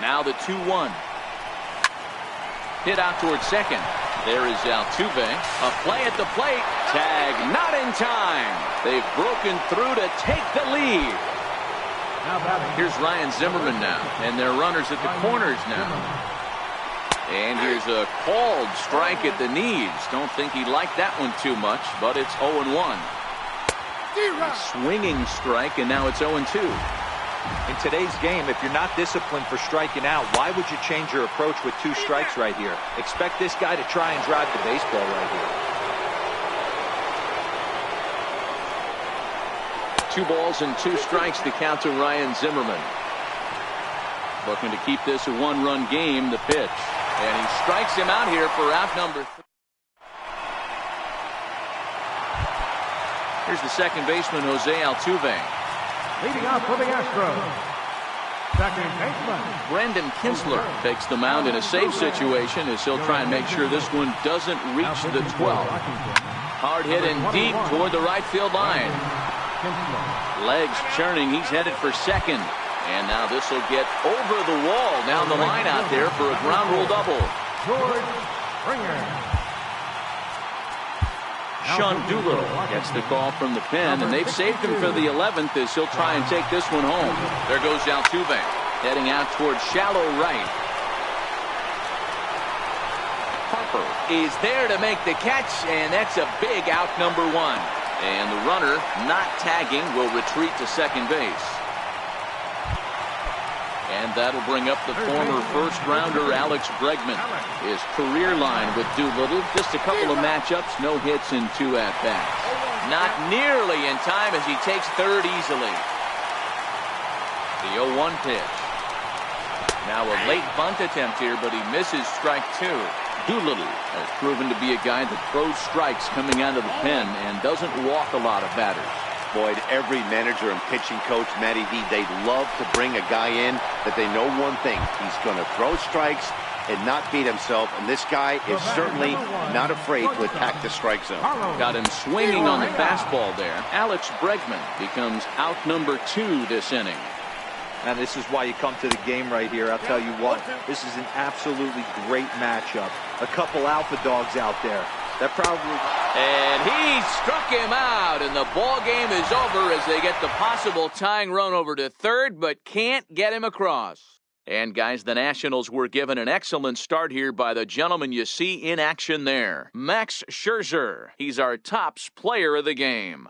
Speaker 1: Now the 2-1. Hit out towards second. There is Altuve. A play at the plate. Tag not in time. They've broken through to take the lead. Here's Ryan Zimmerman now, and their runners at the corners now. And here's a called strike at the knees. Don't think he liked that one too much, but it's 0-1. Swinging strike, and now it's 0-2.
Speaker 2: In today's game, if you're not disciplined for striking out, why would you change your approach with 2 strikes right here? Expect this guy to try and drive the baseball right here.
Speaker 1: 2 balls and 2 strikes to count to Ryan Zimmerman. Looking to keep this a 1-run game, the pitch. And he strikes him out here for out number 3. Here's the second baseman, Jose Altuve.
Speaker 4: Leading off for the Astros, second baseman
Speaker 1: Brendan Kinsler takes the mound in a safe situation as he'll try and make sure this one doesn't reach the 12. Hard hit and deep toward the right field line. Legs churning. He's headed for second. And now this will get over the wall down the line out there for a ground rule double.
Speaker 4: George Springer.
Speaker 1: Sean Doolittle gets the call from the pen, and they've saved him for the 11th as he'll try and take this one home. There goes Altuve, heading out towards shallow right. Harper is there to make the catch, and that's a big out number 1. And the runner, not tagging, will retreat to second base. And that'll bring up the former first-rounder Alex Bregman. His career line with Doolittle, just a couple of matchups, no hits and 2 at-bats. Not nearly in time as he takes third easily. The 0-1 pitch. Now a late bunt attempt here, but he misses strike 2. Doolittle has proven to be a guy that throws strikes coming out of the pen and doesn't walk a lot of batters.
Speaker 3: Boyd, every manager and pitching coach, Matty V, they love to bring a guy in that they know one thing. He's going to throw strikes and not beat himself, and this guy is certainly not afraid to attack the strike zone.
Speaker 1: Got him swinging on the fastball there. Alex Bregman becomes out number 2 this inning.
Speaker 2: And this is why you come to the game right here. I'll tell you what, this is an absolutely great matchup. A couple alpha dogs out there. That probably...
Speaker 1: And he struck him out, and the ball game is over as they get the possible tying run over to third, but can't get him across. And guys, the Nationals were given an excellent start here by the gentleman you see in action there, Max Scherzer. He's our tops player of the game.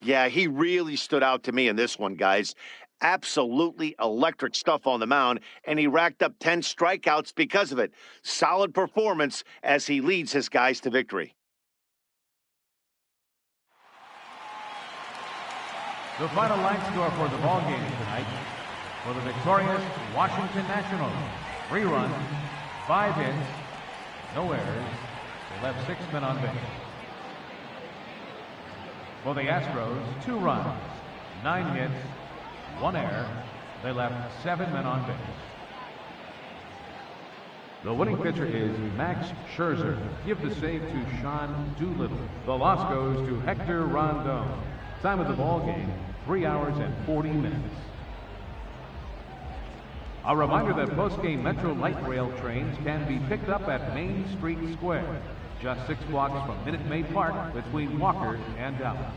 Speaker 3: Yeah, he really stood out to me in this one, guys. Absolutely electric stuff on the mound, and he racked up 10 strikeouts because of it. Solid performance as he leads his guys to victory.
Speaker 4: The final line score for the ball game tonight. For the victorious Washington Nationals, 3 runs, 5 hits, no errors. They left 6 men on base. For the Astros, 2 runs, 9 hits, 1 error. They left 7 men on base. The winning pitcher is Max Scherzer. Give the save to Sean Doolittle. The loss goes to Hector Rondon. Time of the ball game, 3 hours and 40 minutes. A reminder that post-game Metro Light Rail trains can be picked up at Main Street Square, just 6 blocks from Minute Maid Park between Walker and Dallas.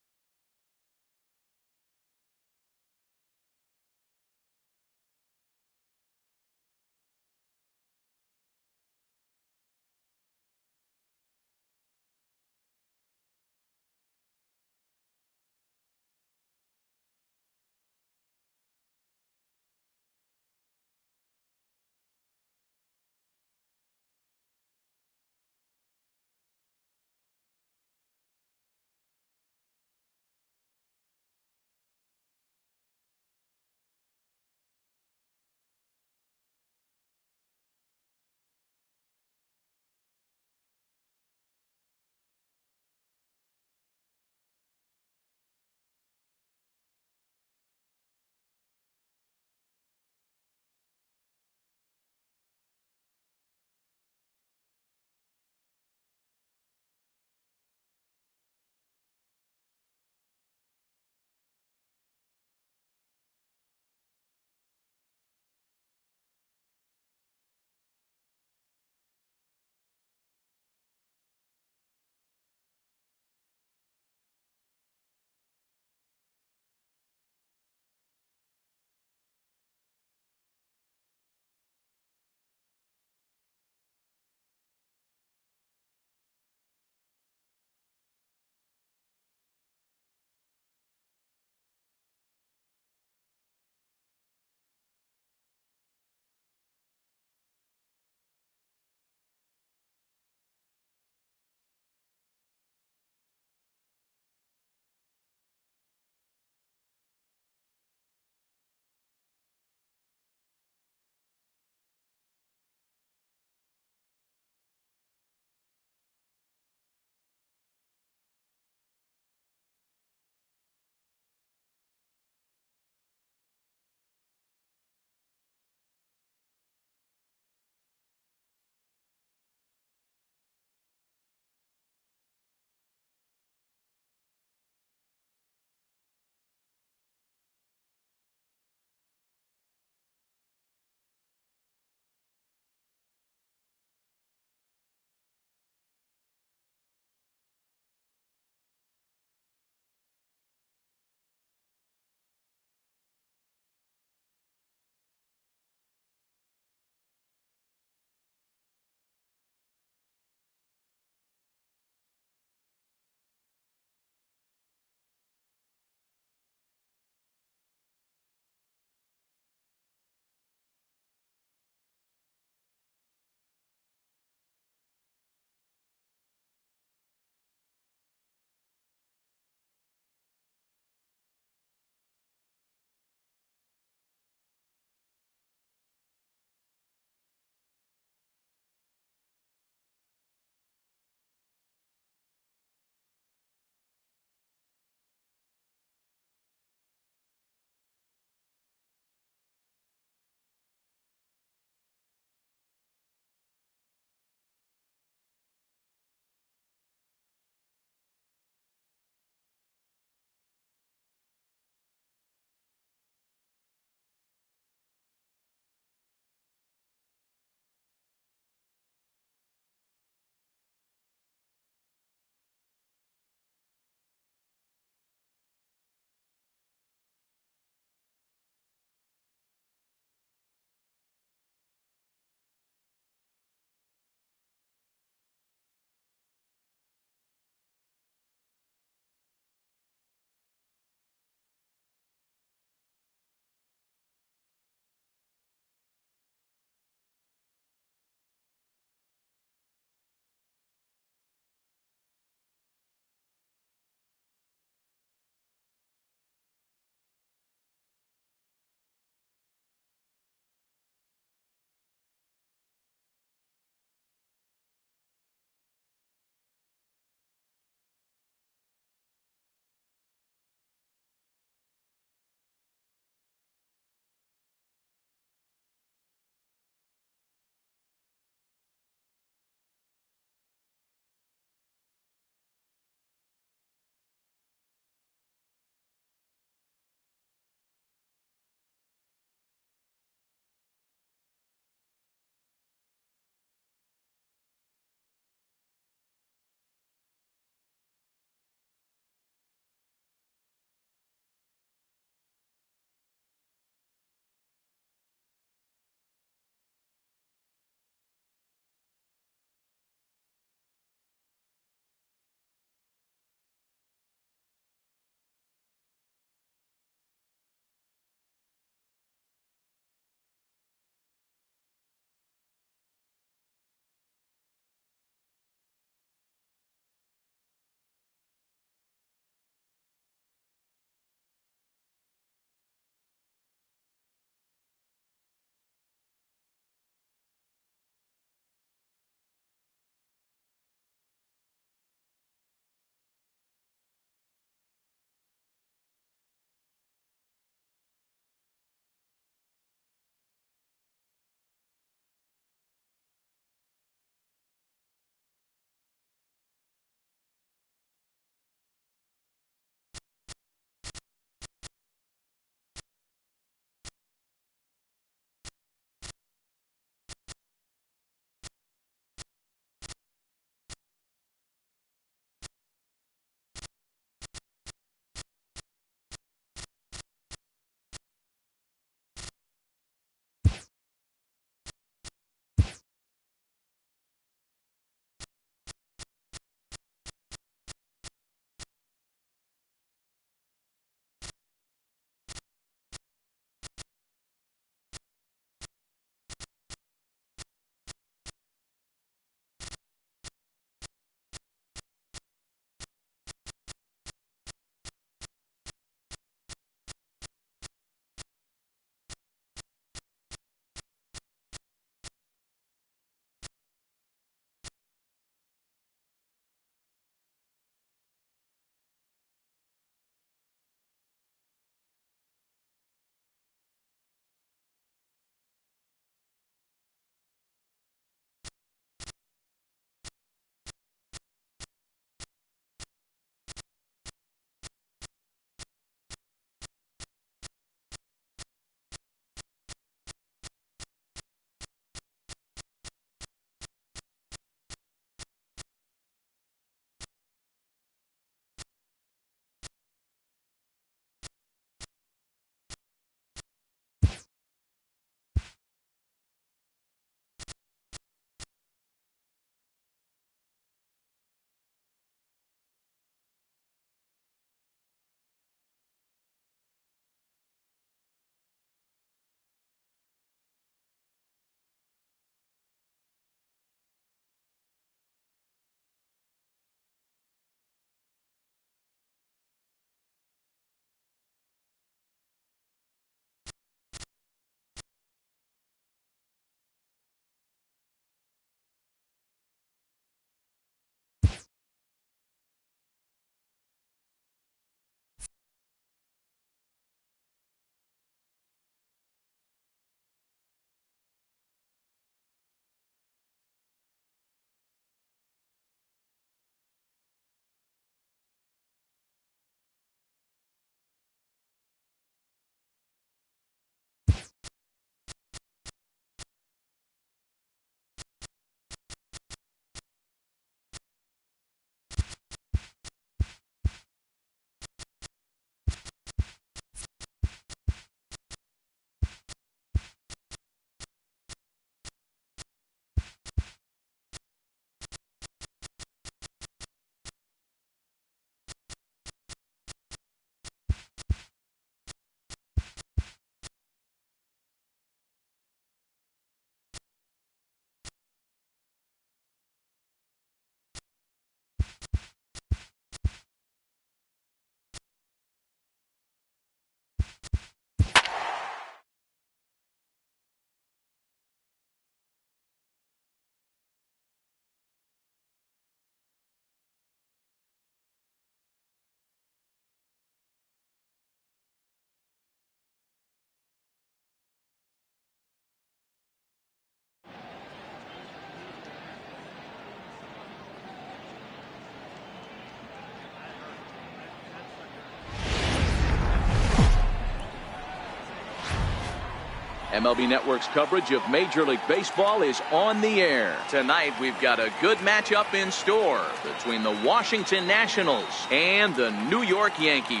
Speaker 1: MLB Network's coverage of Major League Baseball is on the air. Tonight, we've got a good matchup in store between the Washington Nationals and the New York Yankees.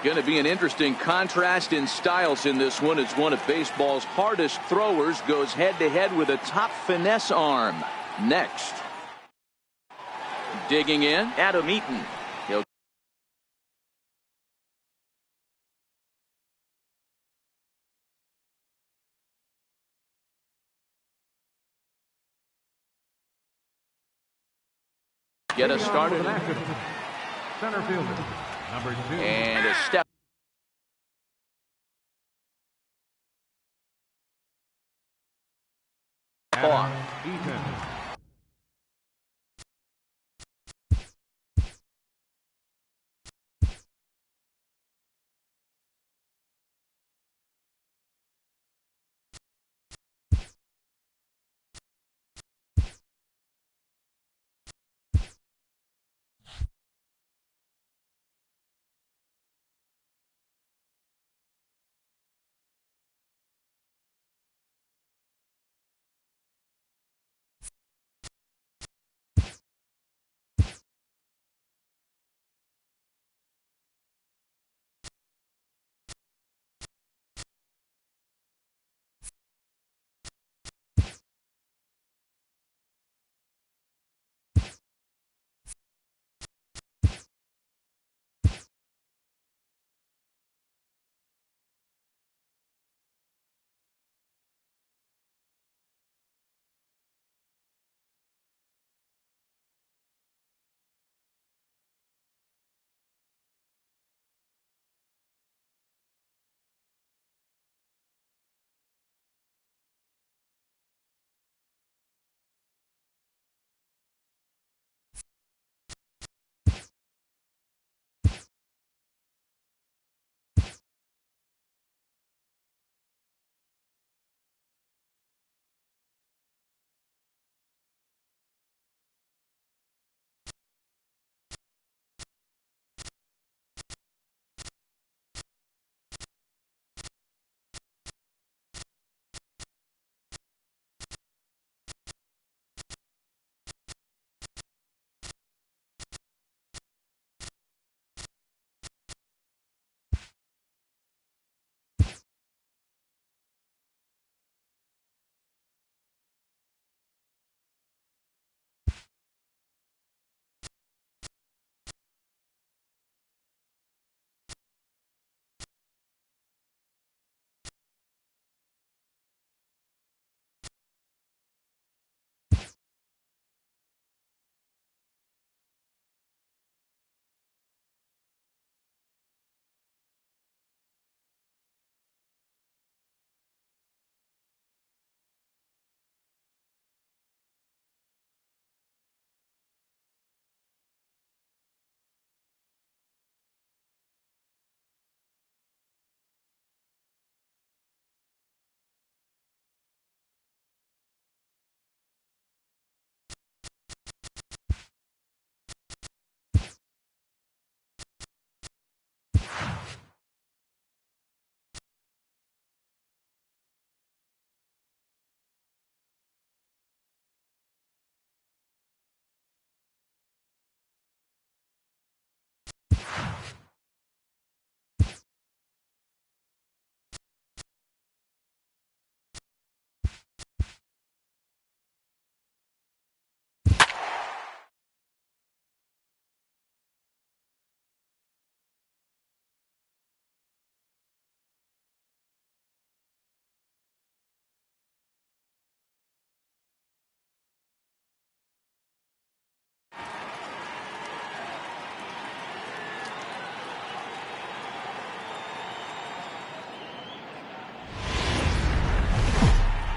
Speaker 1: Going to be an interesting contrast in styles in this one as one of baseball's hardest throwers goes head-to-head with a top finesse arm. Next. Digging in, Adam Eaton. He'll get us started.
Speaker 4: Center fielder, number 2.
Speaker 1: And a step.
Speaker 4: Adam Eaton.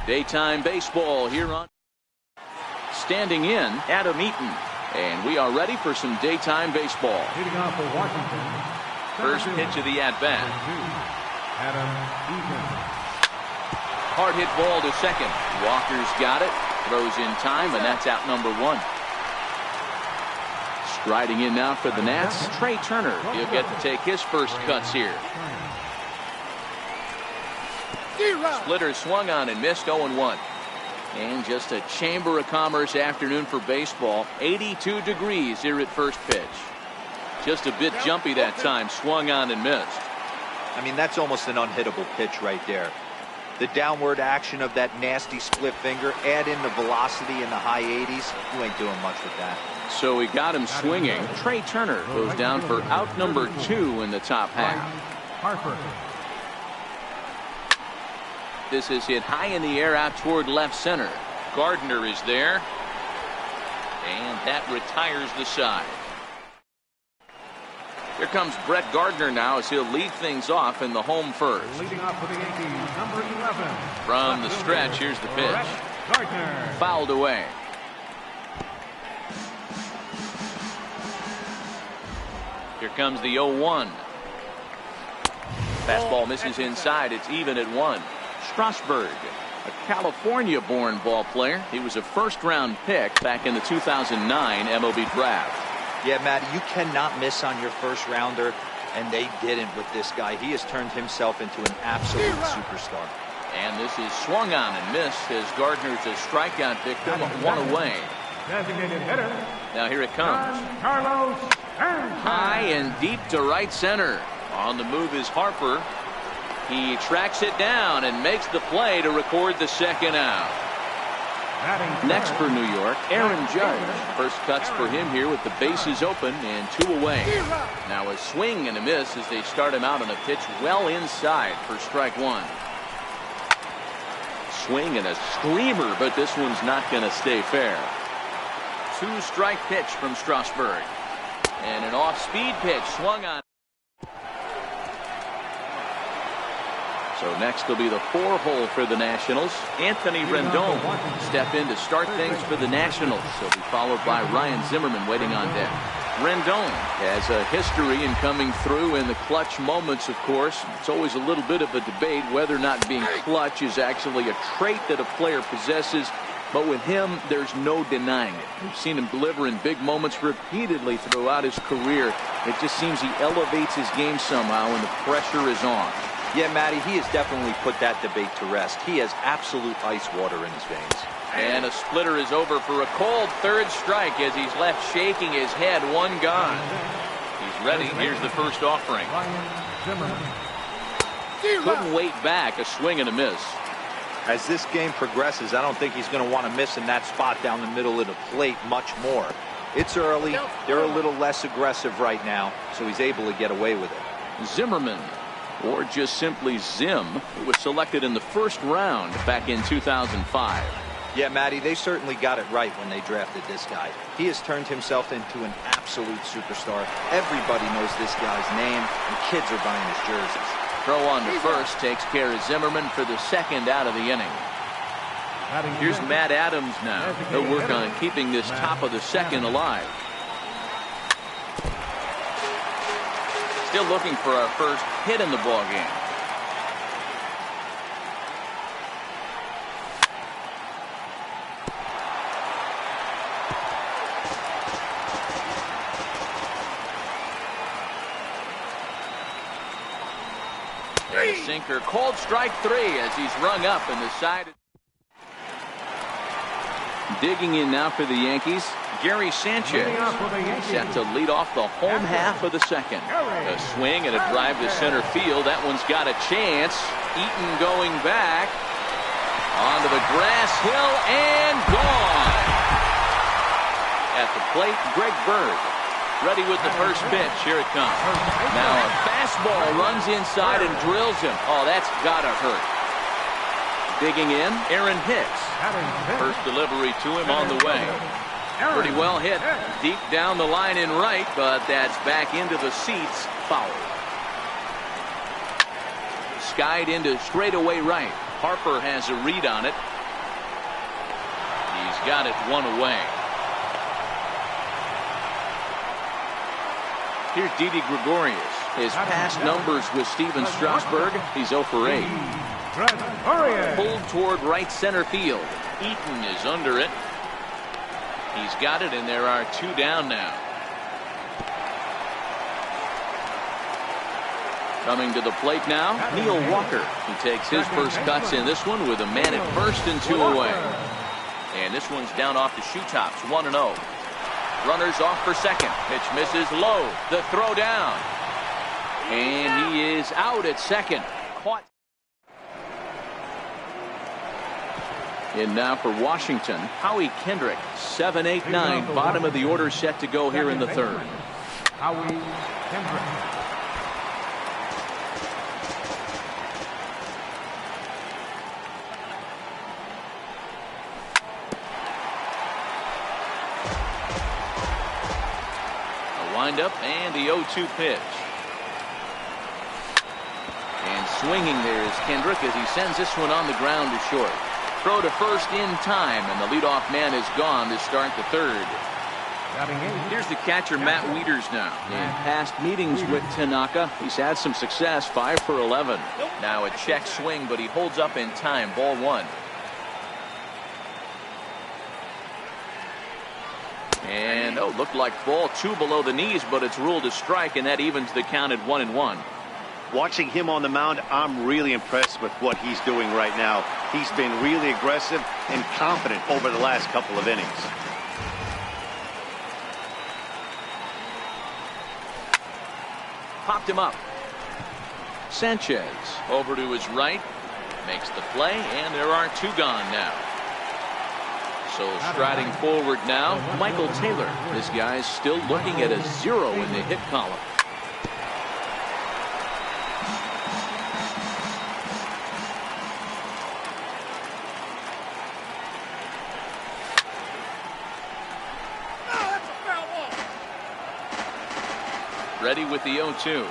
Speaker 1: Daytime baseball here on. Standing in, Adam Eaton. And we are ready for some daytime baseball.
Speaker 4: Leading off for Washington.
Speaker 1: First pitch of the at-bat.
Speaker 4: Adam Eaton.
Speaker 1: Hard hit ball to second. Walker's got it. Throws in time, and that's out number 1. Striding in now for the Nats, Trey Turner. He'll get to take his first cuts here. Splitter swung on and missed 0-1. And just a Chamber of Commerce afternoon for baseball. 82 degrees here at first pitch. Just a bit jumpy that time. Swung on and missed.
Speaker 2: I mean, that's almost an unhittable pitch right there. The downward action of that nasty split finger, add in the velocity in the high 80s, you ain't doing much with that.
Speaker 1: So he got him swinging. Trey Turner goes down for out number 2 in the top half.
Speaker 4: Harper.
Speaker 1: This is hit high in the air out toward left center. Gardner is there. And that retires the side. Here comes Brett Gardner now as he'll lead things off in the home first.
Speaker 4: Leading off for the Yankees, number 11.
Speaker 1: From the stretch, here's the pitch.
Speaker 4: Brett Gardner.
Speaker 1: Fouled away. Here comes the 0-1. Fastball misses inside. It's even at 1. Strasburg, a California-born ball player. He was a first-round pick back in the 2009 MLB draft.
Speaker 2: Yeah, Matty, you cannot miss on your first rounder, and they didn't with this guy. He has turned himself into an absolute superstar.
Speaker 1: And this is swung on and missed as Gardner's a strikeout victim, 1 away.
Speaker 4: Designated hitter.
Speaker 1: Now here it comes.
Speaker 4: Carlos.
Speaker 1: High and deep to right center. On the move is Harper. He tracks it down and makes the play to record the second out. Next for New York, Aaron Judge. First cuts for him here with the bases open and 2 away. Now a swing and a miss as they start him out on a pitch well inside for strike 1. Swing and a screamer, but this one's not going to stay fair. 2-strike pitch from Strasburg. And an off-speed pitch swung on. So next will be the 4-hole for the Nationals. Anthony Rendon step in to start things for the Nationals. He'll be followed by Ryan Zimmerman waiting on deck. Rendon has a history in coming through in the clutch moments, of course. It's always a little bit of a debate whether or not being clutch is actually a trait that a player possesses. But with him, there's no denying it. We've seen him deliver in big moments repeatedly throughout his career. It just seems he elevates his game somehow when the pressure is on.
Speaker 2: Yeah, Matty, he has definitely put that debate to rest. He has absolute ice water in his veins.
Speaker 1: And a splitter is over for a cold third strike as he's left shaking his head. 1 gone. He's ready. Here's the first offering. Couldn't wait back. A swing and a miss.
Speaker 2: As this game progresses, I don't think he's going to want to miss in that spot down the middle of the plate much more. It's early. They're a little less aggressive right now, so he's able to get away with it.
Speaker 1: Zimmerman, or just simply Zim, who was selected in the first round back in 2005.
Speaker 2: Yeah, Matty, they certainly got it right when they drafted this guy. He has turned himself into an absolute superstar. Everybody knows this guy's name, and kids are buying his jerseys.
Speaker 1: Throw on to first takes care of Zimmerman for the second out of the inning. Here's Matt Adams now. He'll work on keeping this top of the second alive. Still looking for our first hit in the ball game. And a sinker, cold strike 3 as he's rung up in the side. Digging in now for the Yankees, Gary Sanchez set to lead off the home half of the second. A swing and a drive to center field. That one's got a chance. Eaton going back onto the grass hill and gone. At the plate, Greg Bird ready with the first pitch. Here it comes. Now a fastball runs inside and drills him. Oh, that's gotta hurt. Digging in, Aaron Hicks. First delivery to him on the way. Pretty well hit deep down the line in right, but that's back into the seats. Foul. Skied into straightaway right. Harper has a read on it. He's got it 1 away. Here's Didi Gregorius. His past numbers with Steven Strasburg, he's 0 for 8. Pulled toward right center field. Eaton is under it. He's got it, and there are 2 down now. Coming to the plate now, Neil Walker. He takes his first cuts in this one with a man at first and 2 away. And this one's down off the shoe tops, 1-0. Runners off for second. Pitch misses low. The throw down. And he is out at second. Caught. In now for Washington, Howie Kendrick, 7, 8, 9. Bottom of the order set to go here in the third.
Speaker 4: Howie Kendrick.
Speaker 1: Windup and the 0-2 pitch. And swinging there is Kendrick as he sends this one on the ground to short. Throw to first in time, and the leadoff man is gone to start the third. Here's the catcher, Matt Wieters now. In past meetings with Tanaka, he's had some success, 5 for 11. Now a check swing, but he holds up in time, ball 1. And, looked like ball 2 below the knees, but it's ruled a strike, and that evens the count at 1-1.
Speaker 3: Watching him on the mound, I'm really impressed with what he's doing right now. He's been really aggressive and confident over the last couple of innings.
Speaker 1: Popped him up. Sanchez over to his right. Makes the play, and there are 2 gone now. So striding forward now, Michael Taylor. This guy's still looking at a 0 in the hit column. Ready with the 0-2.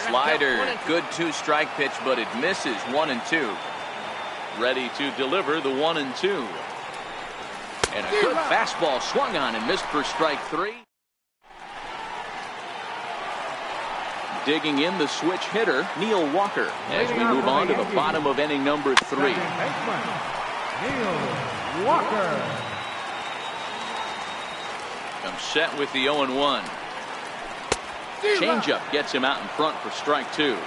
Speaker 1: Slider, good 2-strike pitch, but it misses, 1-2. Ready to deliver the 1-2. And a good fastball swung on and missed for strike 3. Digging in the switch hitter, Neil Walker, as we move on to the bottom of inning number 3.
Speaker 4: Neil Walker.
Speaker 1: Comes set with the 0-1. Changeup gets him out in front for strike 2.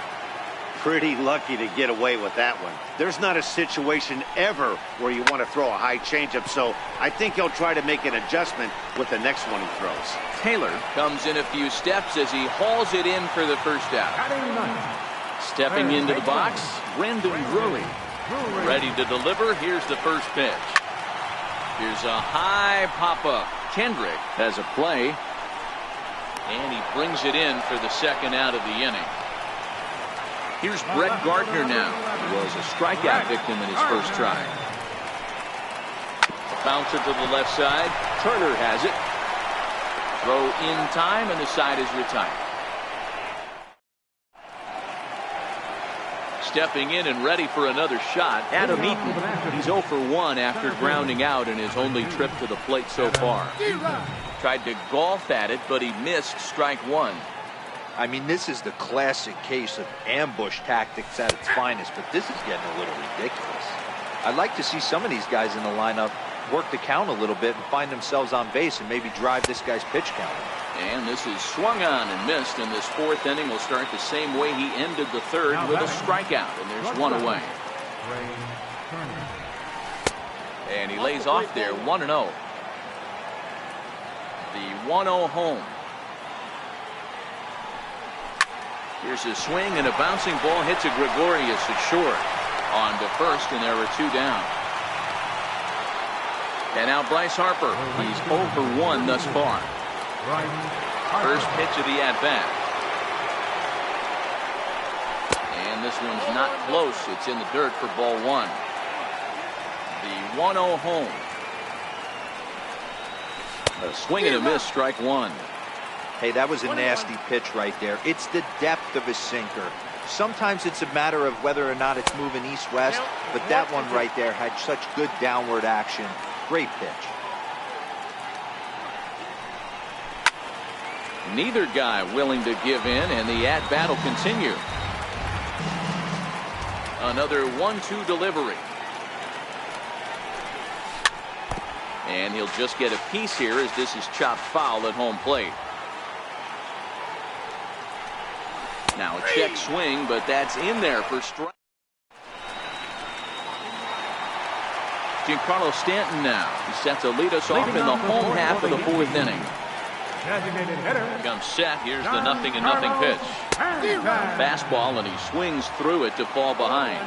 Speaker 3: Pretty lucky to get away with that one. There's not a situation ever where you want to throw a high changeup, so I think he'll try to make an adjustment with the next one he throws.
Speaker 1: Taylor comes in a few steps as he hauls it in for the first out. Stepping into the box, Brandon Drury. Ready to deliver. Here's the first pitch. Here's a high pop-up. Kendrick has a play, and he brings it in for the second out of the inning. Here's Brett Gardner now. He was a strikeout victim in his first try. A bouncer to the left side. Turner has it. Throw in time, and the side is retired. Stepping in and ready for another shot, Adam Eaton. He's 0 for 1 after grounding out in his only trip to the plate so far. Tried to golf at it, but he missed strike 1.
Speaker 2: I mean, this is the classic case of ambush tactics at its finest, but this is getting a little ridiculous. I'd like to see some of these guys in the lineup work the count a little bit and find themselves on base and maybe drive this guy's pitch count.
Speaker 1: And this is swung on and missed, and this 4th inning will start the same way he ended the 3rd with a strikeout, and there's 1 away. And he lays off there, 1-0. The 1-0 home. Here's a swing, and a bouncing ball hits a Gregorius at short. On to first, and there are 2 down. And now Bryce Harper. He's 0 for 1 thus far. First pitch of the at-bat. And this one's not close. It's in the dirt for ball 1. The 1-0 home. A swing and a miss, strike 1.
Speaker 2: Hey, that was a nasty pitch right there. It's the depth of his sinker. Sometimes it's a matter of whether or not it's moving east-west, but that one right there had such good downward action. Great pitch.
Speaker 1: Neither guy willing to give in, and the at-bat will continue. Another 1-2 delivery. And he'll just get a piece here as this is chopped foul at home plate. Now a check swing, but that's in there for strike. Giancarlo Stanton now. He sets to lead us off in the home half of the fourth inning. Comes set. Here's the 0-0 pitch. Fastball, and he swings through it to fall behind.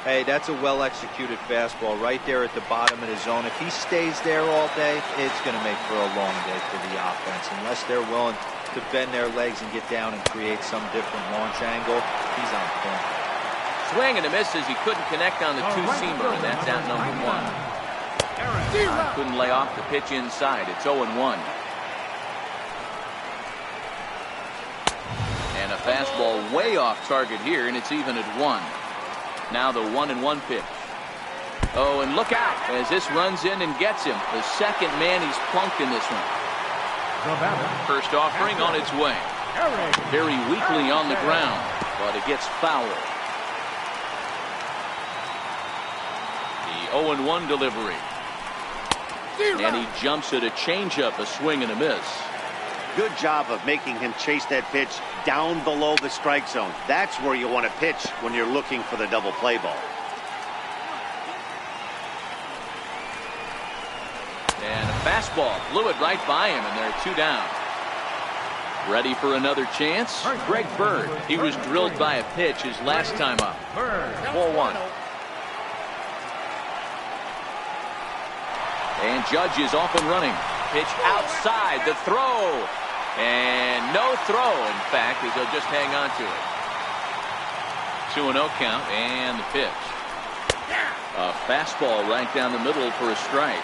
Speaker 2: Hey, that's a well-executed fastball right there at the bottom of the zone. If he stays there all day, it's going to make for a long day for the offense. Unless they're willing to bend their legs and get down and create some different launch angle, he's on point.
Speaker 1: Swing and a miss as he couldn't connect on the two-seamer, and that's out number 1. Couldn't lay off the pitch inside. It's 0-1. And a fastball way off target here, and it's even at 1. Now the 1-1 pitch. Oh, and look out as this runs in and gets him. The second man he's plunked in this one. First offering on its way. Very weakly on the ground, but it gets fouled. The 0-1 delivery. And he jumps at a changeup, a swing and a miss.
Speaker 3: Good job of making him chase that pitch down below the strike zone. That's where you want to pitch when you're looking for the double play ball.
Speaker 1: And a fastball blew it right by him, and they're 2 down. Ready for another chance? Greg Bird. He was drilled by a pitch his last time up. 4-1. And Judge is off and running. Pitch outside, the throw. And no throw, in fact, as they'll just hang on to it. 2-0 count, and the pitch. A fastball right down the middle for a strike.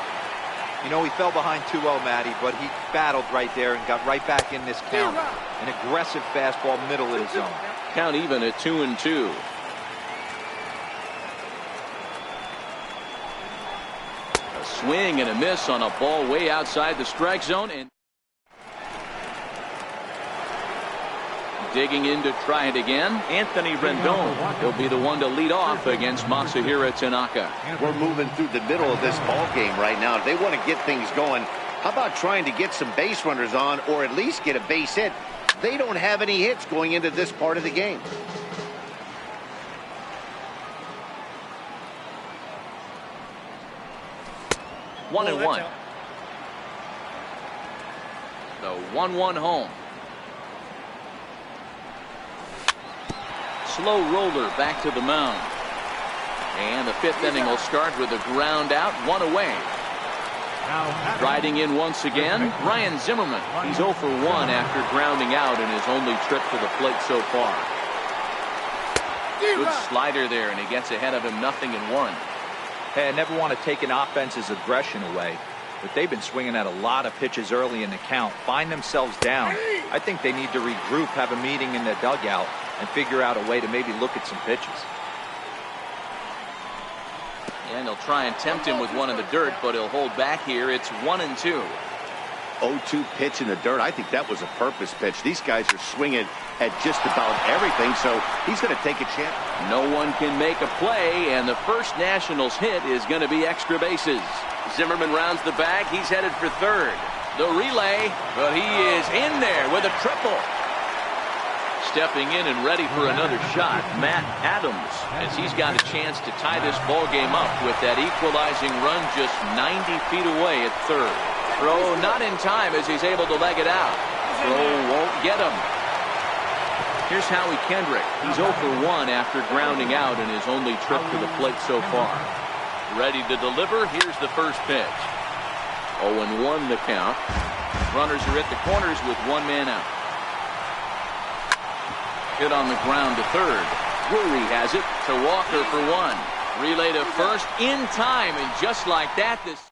Speaker 2: You know, he fell behind 2-0, Matty, but he battled right there and got right back in this count. An aggressive fastball, middle of the zone.
Speaker 1: Count even at 2-2. A swing and a miss on a ball way outside the strike zone. And digging in to try it again, Anthony Rendon. He'll be the one to lead off against Masahiro Tanaka.
Speaker 3: We're moving through the middle of this ball game right now. If they want to get things going, how about trying to get some base runners on, or at least get a base hit? They don't have any hits going into this part of the game.
Speaker 1: One and one. The 1-1 home. Slow roller back to the mound. And the 5th inning will start with a ground out, 1 away. Riding in once again, Ryan Zimmerman. He's 0 for 1 after grounding out in his only trip to the plate so far. Good slider there, and he gets ahead of him 0-1.
Speaker 2: Hey, I never want to take an offense's aggression away, but they've been swinging at a lot of pitches early in the count. Find themselves down. I think they need to regroup, have a meeting in the dugout, and figure out a way to maybe look at some pitches.
Speaker 1: And they'll try and tempt him with one in the dirt, but he'll hold back here. It's 1-2.
Speaker 3: 0-2 pitch in the dirt. I think that was a purpose pitch. These guys are swinging at just about everything, so he's going to take a chance.
Speaker 1: No one can make a play, and the first Nationals hit is going to be extra bases. Zimmerman rounds the bag. He's headed for third. The relay, but he is in there with a triple. Stepping in and ready for another shot, Matt Adams, as he's got a chance to tie this ball game up with that equalizing run just 90 feet away at third. Throw not in time as he's able to leg it out. Throw won't get him. Here's Howie Kendrick. He's 0 for 1 after grounding out in his only trip to the plate so far. Ready to deliver. Here's the first pitch. 0-1 the count. Runners are at the corners with 1 man out. Hit on the ground to third. Drury has it to Walker for 1. Relay to first in time, and just like that, this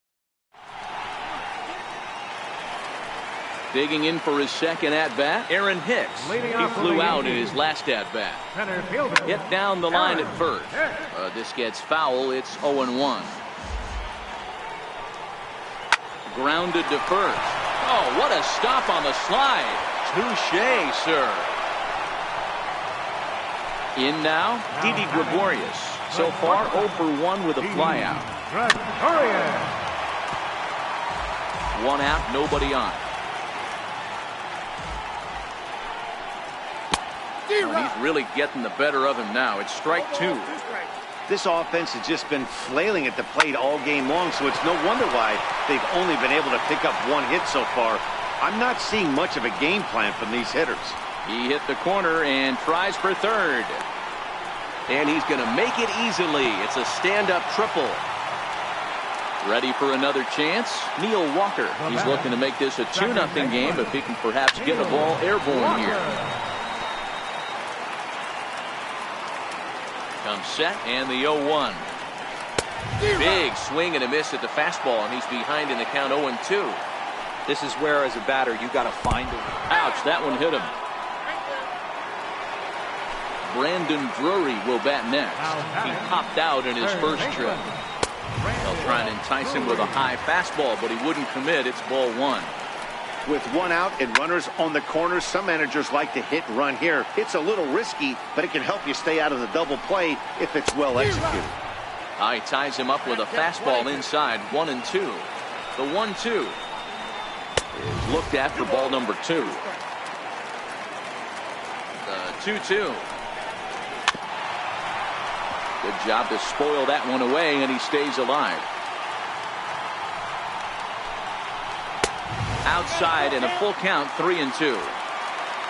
Speaker 1: digging in for his second at-bat, Aaron Hicks. He flew out in his last at-bat. Hit down the line at first. This gets foul. It's 0-1. Grounded to first. Oh, what a stop on the slide. Touché, sir. In now, Didi Gregorius. So far, 0 for 1 with a flyout. 1 out, nobody on. Well, he's really getting the better of him now. It's strike two.
Speaker 3: This offense has just been flailing at the plate all game long, so it's no wonder why they've only been able to pick up one hit so far. I'm not seeing much of a game plan from these hitters.
Speaker 1: He hit the corner and tries for third. And he's going to make it easily. It's a stand-up triple. Ready for another chance? Neil Walker. He's looking to make this a 2-0 game if he can perhaps get a ball airborne here. Comes set and the 0-1. Big swing and a miss at the fastball, and he's behind in the count 0-2.
Speaker 2: This is where, as a batter, you got to find it.
Speaker 1: Ouch, that one hit him. Brandon Drury will bat next. He popped out in his first trip. They'll try and entice him with a high fastball, but he wouldn't commit. It's ball one.
Speaker 3: With one out and runners on the corners, some managers like to hit and run here. It's a little risky, but it can help you stay out of the double play if it's well executed.
Speaker 1: He ties him up with a fastball inside, 1-2. The 1-2 is looked at for ball number 2. The 2-2. Good job to spoil that one away, and he stays alive. Outside and a full count, 3-2.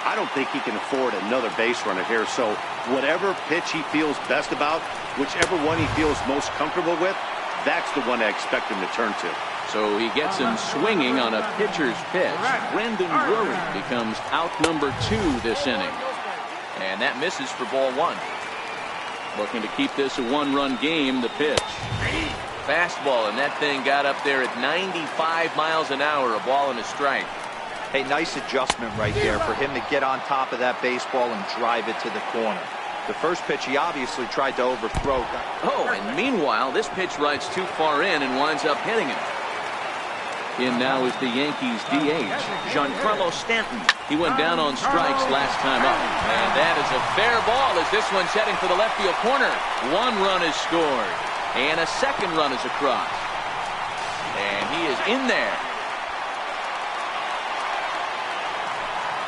Speaker 3: I don't think he can afford another base runner here, so whatever pitch he feels best about, whichever one he feels most comfortable with, that's the one I expect him to turn to.
Speaker 1: So he gets him swinging on a pitcher's pitch. Brandon Drury becomes out number 2 this inning. And that misses for ball 1. Looking to keep this a 1-run game, the pitch. Fastball, and that thing got up there at 95 miles an hour, a ball and a strike.
Speaker 2: Hey, nice adjustment right there for him to get on top of that baseball and drive it to the corner. The first pitch he obviously tried to overthrow.
Speaker 1: Oh, and meanwhile, this pitch rides too far in and winds up hitting him. In now is the Yankees DH, Giancarlo Stanton. He went down on strikes last time up. And that is a fair ball as this one's heading for the left field corner. 1 run is scored. And a second run is across. And he is in there.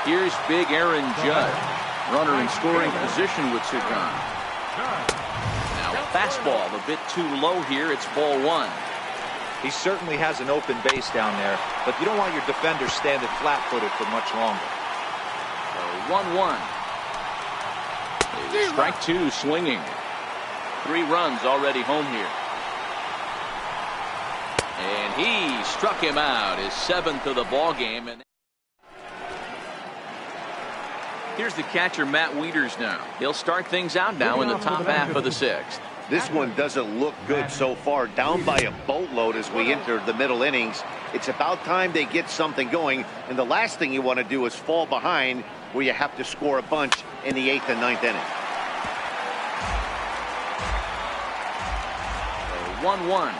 Speaker 1: Here's big Aaron Judge. Runner in scoring position with Sugan. Now a fastball a bit too low here. It's ball 1.
Speaker 2: He certainly has an open base down there, but you don't want your defender standing flat-footed for much longer.
Speaker 1: 1-1. Strike 2 swinging. 3 runs already home here. And he struck him out, his 7th of the ball game. And here's the catcher, Matt Wieters now. He'll start things out now in the top half of the 6th.
Speaker 3: This one doesn't look good so far. Down by a boatload as we enter the middle innings. It's about time they get something going. And the last thing you want to do is fall behind where you have to score a bunch in the 8th and 9th inning.
Speaker 1: 1-1.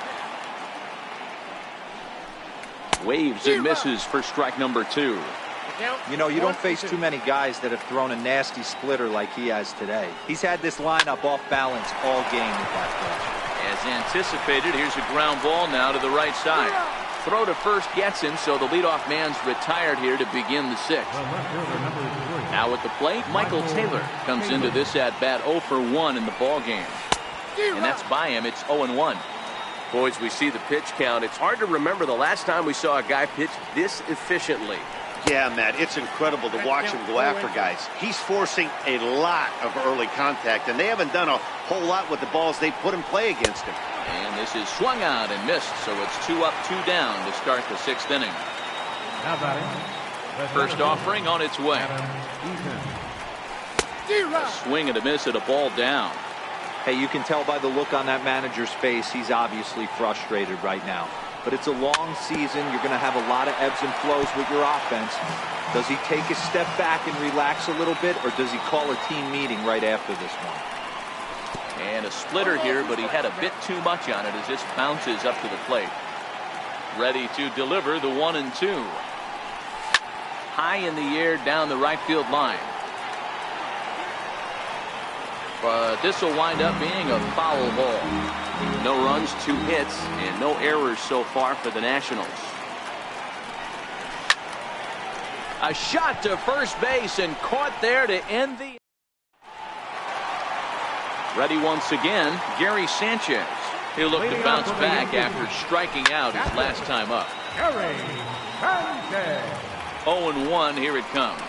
Speaker 1: Waves and misses for strike number 2.
Speaker 2: You know, you don't face too many guys that have thrown a nasty splitter like he has today. He's had this lineup off balance all game with that pitch.
Speaker 1: As anticipated, here's a ground ball now to the right side. Throw to first gets him, so the leadoff man's retired here to begin the 6th. Now at the plate, Michael Taylor comes into this at-bat 0 for 1 in the ball game. And that's by him. It's 0-1. Boys, we see the pitch count. It's hard to remember the last time we saw a guy pitch this efficiently.
Speaker 3: Yeah, Matt, it's incredible to watch him go after guys. He's forcing a lot of early contact, and they haven't done a whole lot with the balls they put in play against him.
Speaker 1: And this is swung out and missed, so it's 2 up, 2 down to start the 6th inning. First offering on its way. A swing and a miss at a ball down.
Speaker 2: Hey, you can tell by the look on that manager's face, he's obviously frustrated right now. But it's a long season. You're going to have a lot of ebbs and flows with your offense. Does he take a step back and relax a little bit, or does he call a team meeting right after this one?
Speaker 1: And a splitter here, but he had a bit too much on it as this bounces up to the plate. Ready to deliver the 1-2. High in the air down the right field line. But this will wind up being a foul ball. No runs, 2 hits, and no errors so far for the Nationals. A shot to first base and caught there to end the Ready once again, Gary Sanchez. He'll look to bounce back after striking out his last time up.
Speaker 4: Gary Sanchez.
Speaker 1: 0-1, here it comes.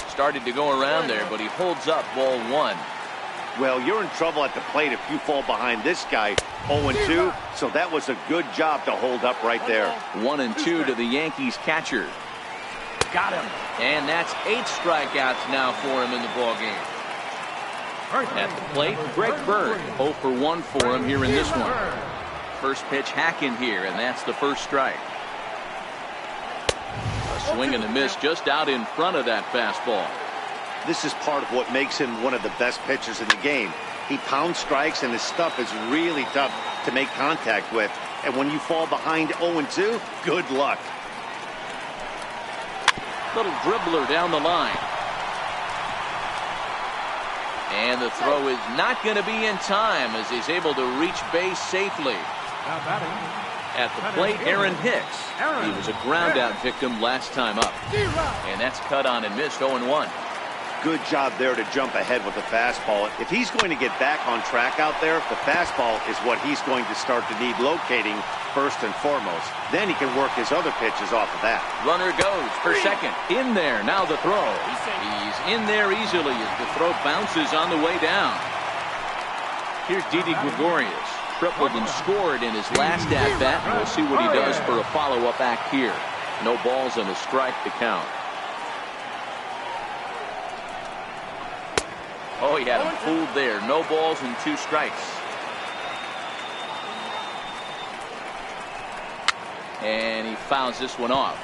Speaker 1: Started to go around there, but he holds up ball one.
Speaker 3: Well, you're in trouble at the plate if you fall behind this guy 0-2, so that was a good job to hold up right there.
Speaker 1: 1-2 to the Yankees catcher.
Speaker 2: Got him.
Speaker 1: And that's 8 strikeouts now for him in the ballgame. At the plate, Greg Bird. 0 for 1 for him here in this one. First pitch hacking here, and that's the first strike. A swing and a miss just out in front of that fastball.
Speaker 3: This is part of what makes him one of the best pitchers in the game. He pounds strikes, and his stuff is really tough to make contact with. And when you fall behind 0-2, good luck.
Speaker 1: Little dribbler down the line. And the throw is not going to be in time as he's able to reach base safely. At the plate, Aaron Hicks. He was a ground-out victim last time up. And that's cut on and missed 0-1.
Speaker 3: Good job there to jump ahead with the fastball. If he's going to get back on track out there, the fastball is what he's going to start to need locating first and foremost. Then he can work his other pitches off of that.
Speaker 1: Runner goes for second. In there. Now the throw. He's in there easily as the throw bounces on the way down. Here's Didi Gregorius. Tripled and scored in his last at-bat. We'll see what he does for a follow-up act here. No balls and a strike to count. Oh, he had him fooled there. No balls and 2 strikes. And he fouls this one off.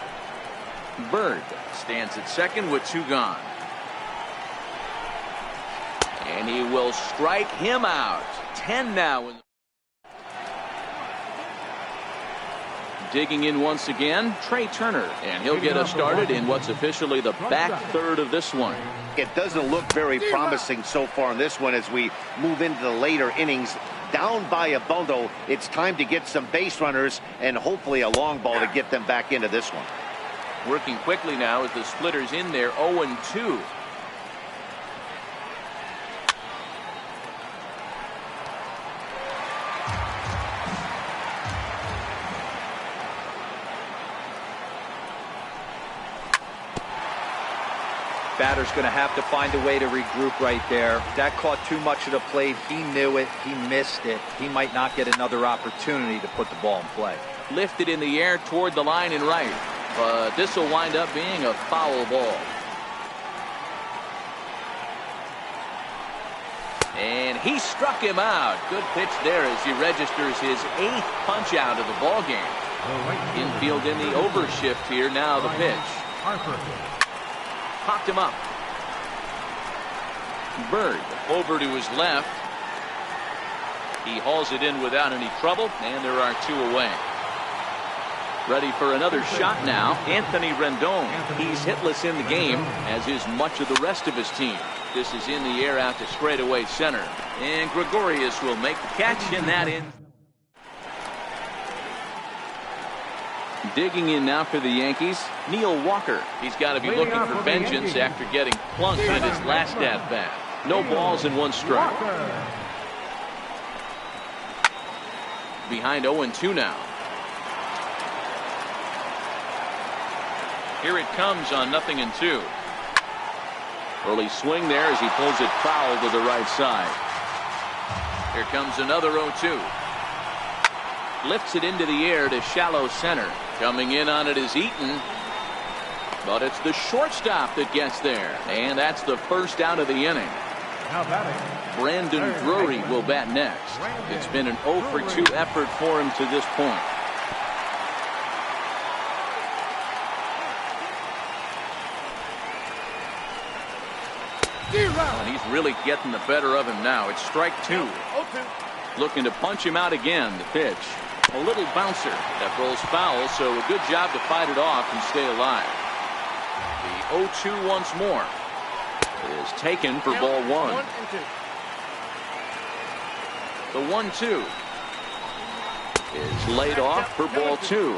Speaker 1: Bird stands at second with 2 gone. And he will strike him out. 10 now. Digging in once again, Trey Turner. And he'll get us started in what's officially the back third of this one.
Speaker 3: It doesn't look very promising so far in this one as we move into the later innings. Down by a bundle, it's time to get some base runners and hopefully a long ball to get them back into this one.
Speaker 1: Working quickly now as the splitter's in there, 0-2.
Speaker 2: Batter's going to have to find a way to regroup right there. That caught too much of the plate. He knew it. He missed it. He might not get another opportunity to put the ball in play.
Speaker 1: Lifted in the air toward the line and right. But this will wind up being a foul ball. And he struck him out. Good pitch there as he registers his 8th punch out of the ball game. Infield in the overshift here. Now the pitch. Popped him up. Bird over to his left. He hauls it in without any trouble, and there are 2 away. Ready for another shot now, Anthony Rendon. He's hitless in the game, as is much of the rest of his team. This is in the air out to straightaway center. And Gregorius will make the catch, and that in. Digging in now for the Yankees, Neil Walker. He's got to be looking for vengeance after getting plunked in his last at-bat. No balls and 1 strike. Behind 0-2 now. Here it comes on 0-2. Early swing there as he pulls it foul to the right side. Here comes another 0-2. Lifts it into the air to shallow center. Coming in on it is Eaton. But it's the shortstop that gets there. And that's the first out of the inning. Brandon Drury will bat next. It's been an 0 for 2 effort for him to this point. And he's really getting the better of him now. It's strike 2. Looking to punch him out again. The pitch. A little bouncer that rolls foul, so a good job to fight it off and stay alive. The 0-2 once more is taken for ball 1. The 1-2 is laid off for ball 2.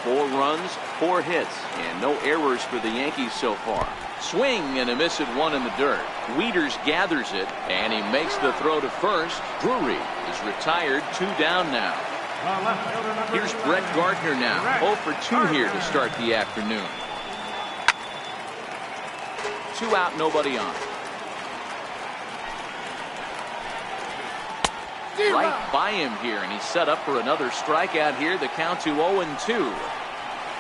Speaker 1: 4 runs, 4 hits, and no errors for the Yankees so far. Swing and a miss at one in the dirt. Wieters gathers it, and he makes the throw to first. Drury is retired, 2 down now. Here's Brett Gardner now, 0 for 2 here to start the afternoon. 2 out, nobody on. Right by him here, and he's set up for another strikeout here. The count to 0-2.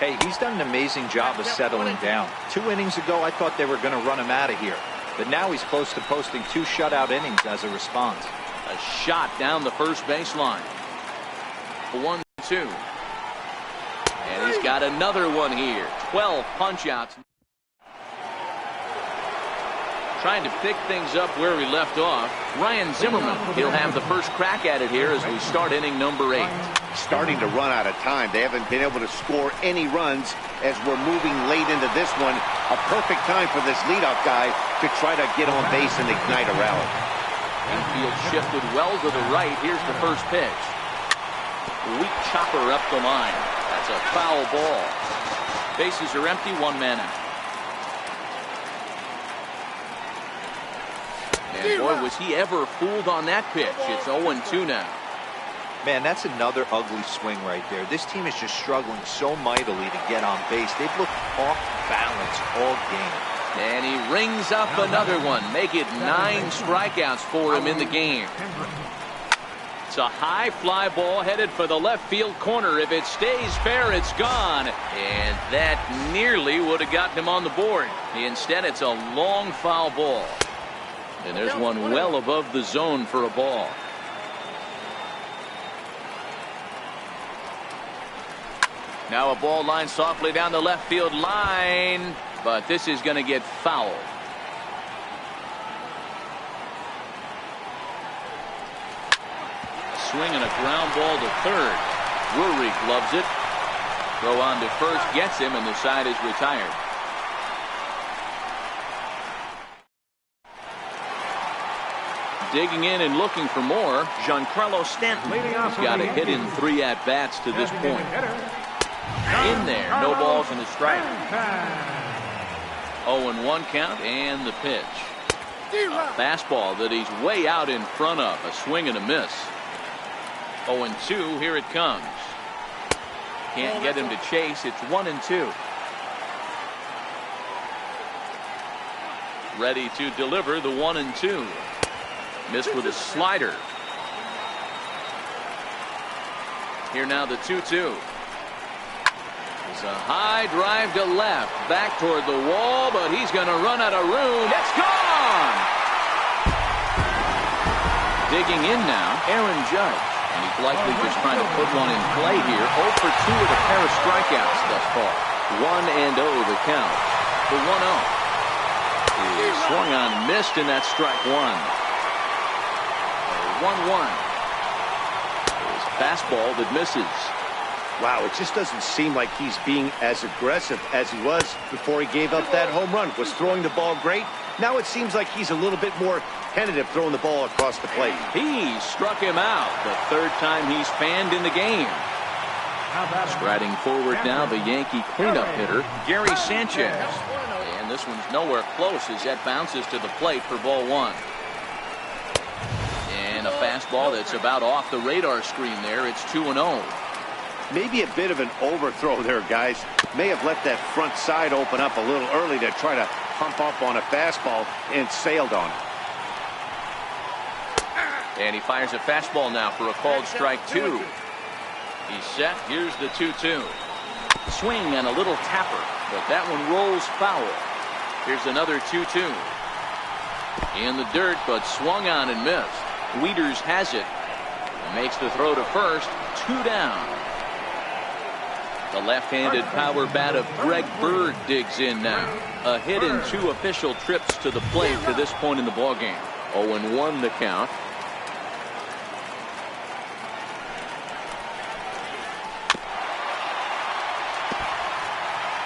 Speaker 2: Hey, he's done an amazing job of settling down. 2 innings ago, I thought they were going to run him out of here. But now he's close to posting 2 shutout innings as a response.
Speaker 1: A shot down the first baseline. 1-2. And he's got another one here. 12 punch-outs. Trying to pick things up where we left off. Ryan Zimmerman, he'll have the first crack at it here as we start inning number 8.
Speaker 3: Starting to run out of time. They haven't been able to score any runs as we're moving late into this one. A perfect time for this leadoff guy to try to get on base and ignite a rally.
Speaker 1: Infield shifted well to the right. Here's the first pitch. Weak chopper up the line. That's a foul ball. Bases are empty, 1 man out. And boy, was he ever fooled on that pitch. It's 0-2 now.
Speaker 2: Man, that's another ugly swing right there. This team is just struggling so mightily to get on base. They've looked off balance all game.
Speaker 1: And he rings up another one. Make it 9 strikeouts for him in the game. It's a high fly ball headed for the left field corner. If it stays fair, it's gone. And that nearly would have gotten him on the board. Instead, it's a long foul ball. And there's one well above the zone for a ball. Now a ball line softly down the left field line, but this is going to get fouled. A swing and a ground ball to third. Drury gloves it. Throw on to first gets him, and the side is retired. Digging in and looking for more, Giancarlo Stanton. He's got a hit in 3 at-bats to this point. In there, no balls and a strike. 0-1 count and the pitch. A fastball that he's way out in front of. A swing and a miss. 0-2, here it comes. Can't get him to chase. It's 1-2. Ready to deliver the 1-2. Missed with a slider. Here now the 2-2. It's a high drive to left. Back toward the wall, but he's going to run out of room. It's gone! Digging in now, Aaron Judge. And he's likely just trying to put one in play here. 0 for 2 with a pair of strikeouts thus far. 1-0 the count. The 1-0. He swung on, missed, and that's strike 1. 1-1. His fastball that misses.
Speaker 3: Wow, it just doesn't seem like he's being as aggressive as he was before he gave up that home run. Was throwing the ball great. Now it seems like he's a little bit more tentative throwing the ball across the plate.
Speaker 1: He struck him out. The 3rd time he's fanned in the game. Striding forward now, the Yankee cleanup hitter, Gary Sanchez. And this one's nowhere close as that bounces to the plate for ball 1. And a fastball that's about off the radar screen there. It's 2-0.
Speaker 3: Maybe a bit of an overthrow there, guys. May have left that front side open up a little early to try to pump up on a fastball and sailed on it.
Speaker 1: And he fires a fastball now for a called strike 2. He's set. Here's the 2-2. Swing and a little tapper, but that one rolls foul. Here's another 2-2. In the dirt, but swung on and missed. Wieters has it. And makes the throw to first. 2 down. The left-handed power bat of Greg Bird digs in now. A hit in 2 official trips to the plate to this point in the ballgame. 0-1 the count.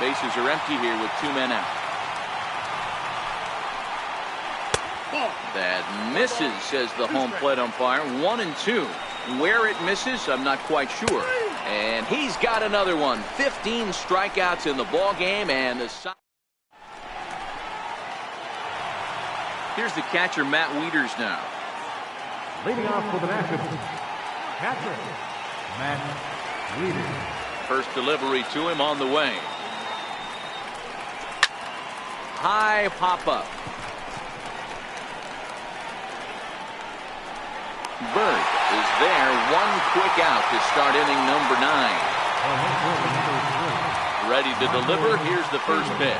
Speaker 1: Bases are empty here with 2 men out. That misses, says the home plate umpire. 1-2. Where it misses, I'm not quite sure. And he's got another one. 15 strikeouts in the ball game, and the Here's the catcher, Matt Wieters, now.
Speaker 4: Leading off for the Nationals, catcher, Matt Wieters.
Speaker 1: First delivery to him on the way. High pop-up. Bird is there. One quick out to start inning number 9. Ready to deliver. Here's the first pitch.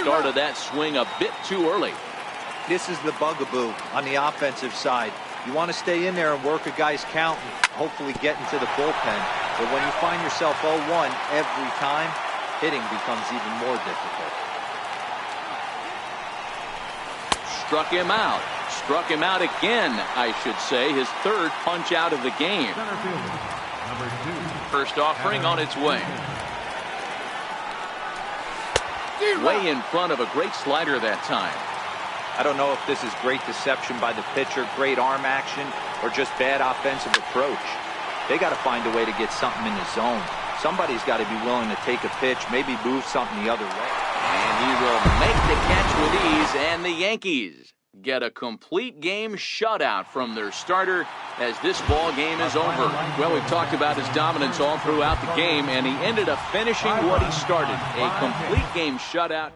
Speaker 1: Started that swing a bit too early.
Speaker 2: This is the bugaboo on the offensive side. You want to stay in there and work a guy's count and hopefully get into the bullpen. But when you find yourself 0-1 every time, hitting becomes even more difficult.
Speaker 1: Struck him out. Struck him out again, I should say. His third punch out of the game.
Speaker 4: Center fielder, number 2.
Speaker 1: First offering on its way. Way in front of a great slider that time.
Speaker 2: I don't know if this is great deception by the pitcher, great arm action, or just bad offensive approach. They got to find a way to get something in the zone. Somebody's got to be willing to take a pitch, maybe move something the other way.
Speaker 1: And he will make the catch with ease, and the Yankees get a complete game shutout from their starter as this ball game is over. Well, we've talked about his dominance all throughout the game, and he ended up finishing what he started, a complete game shutout.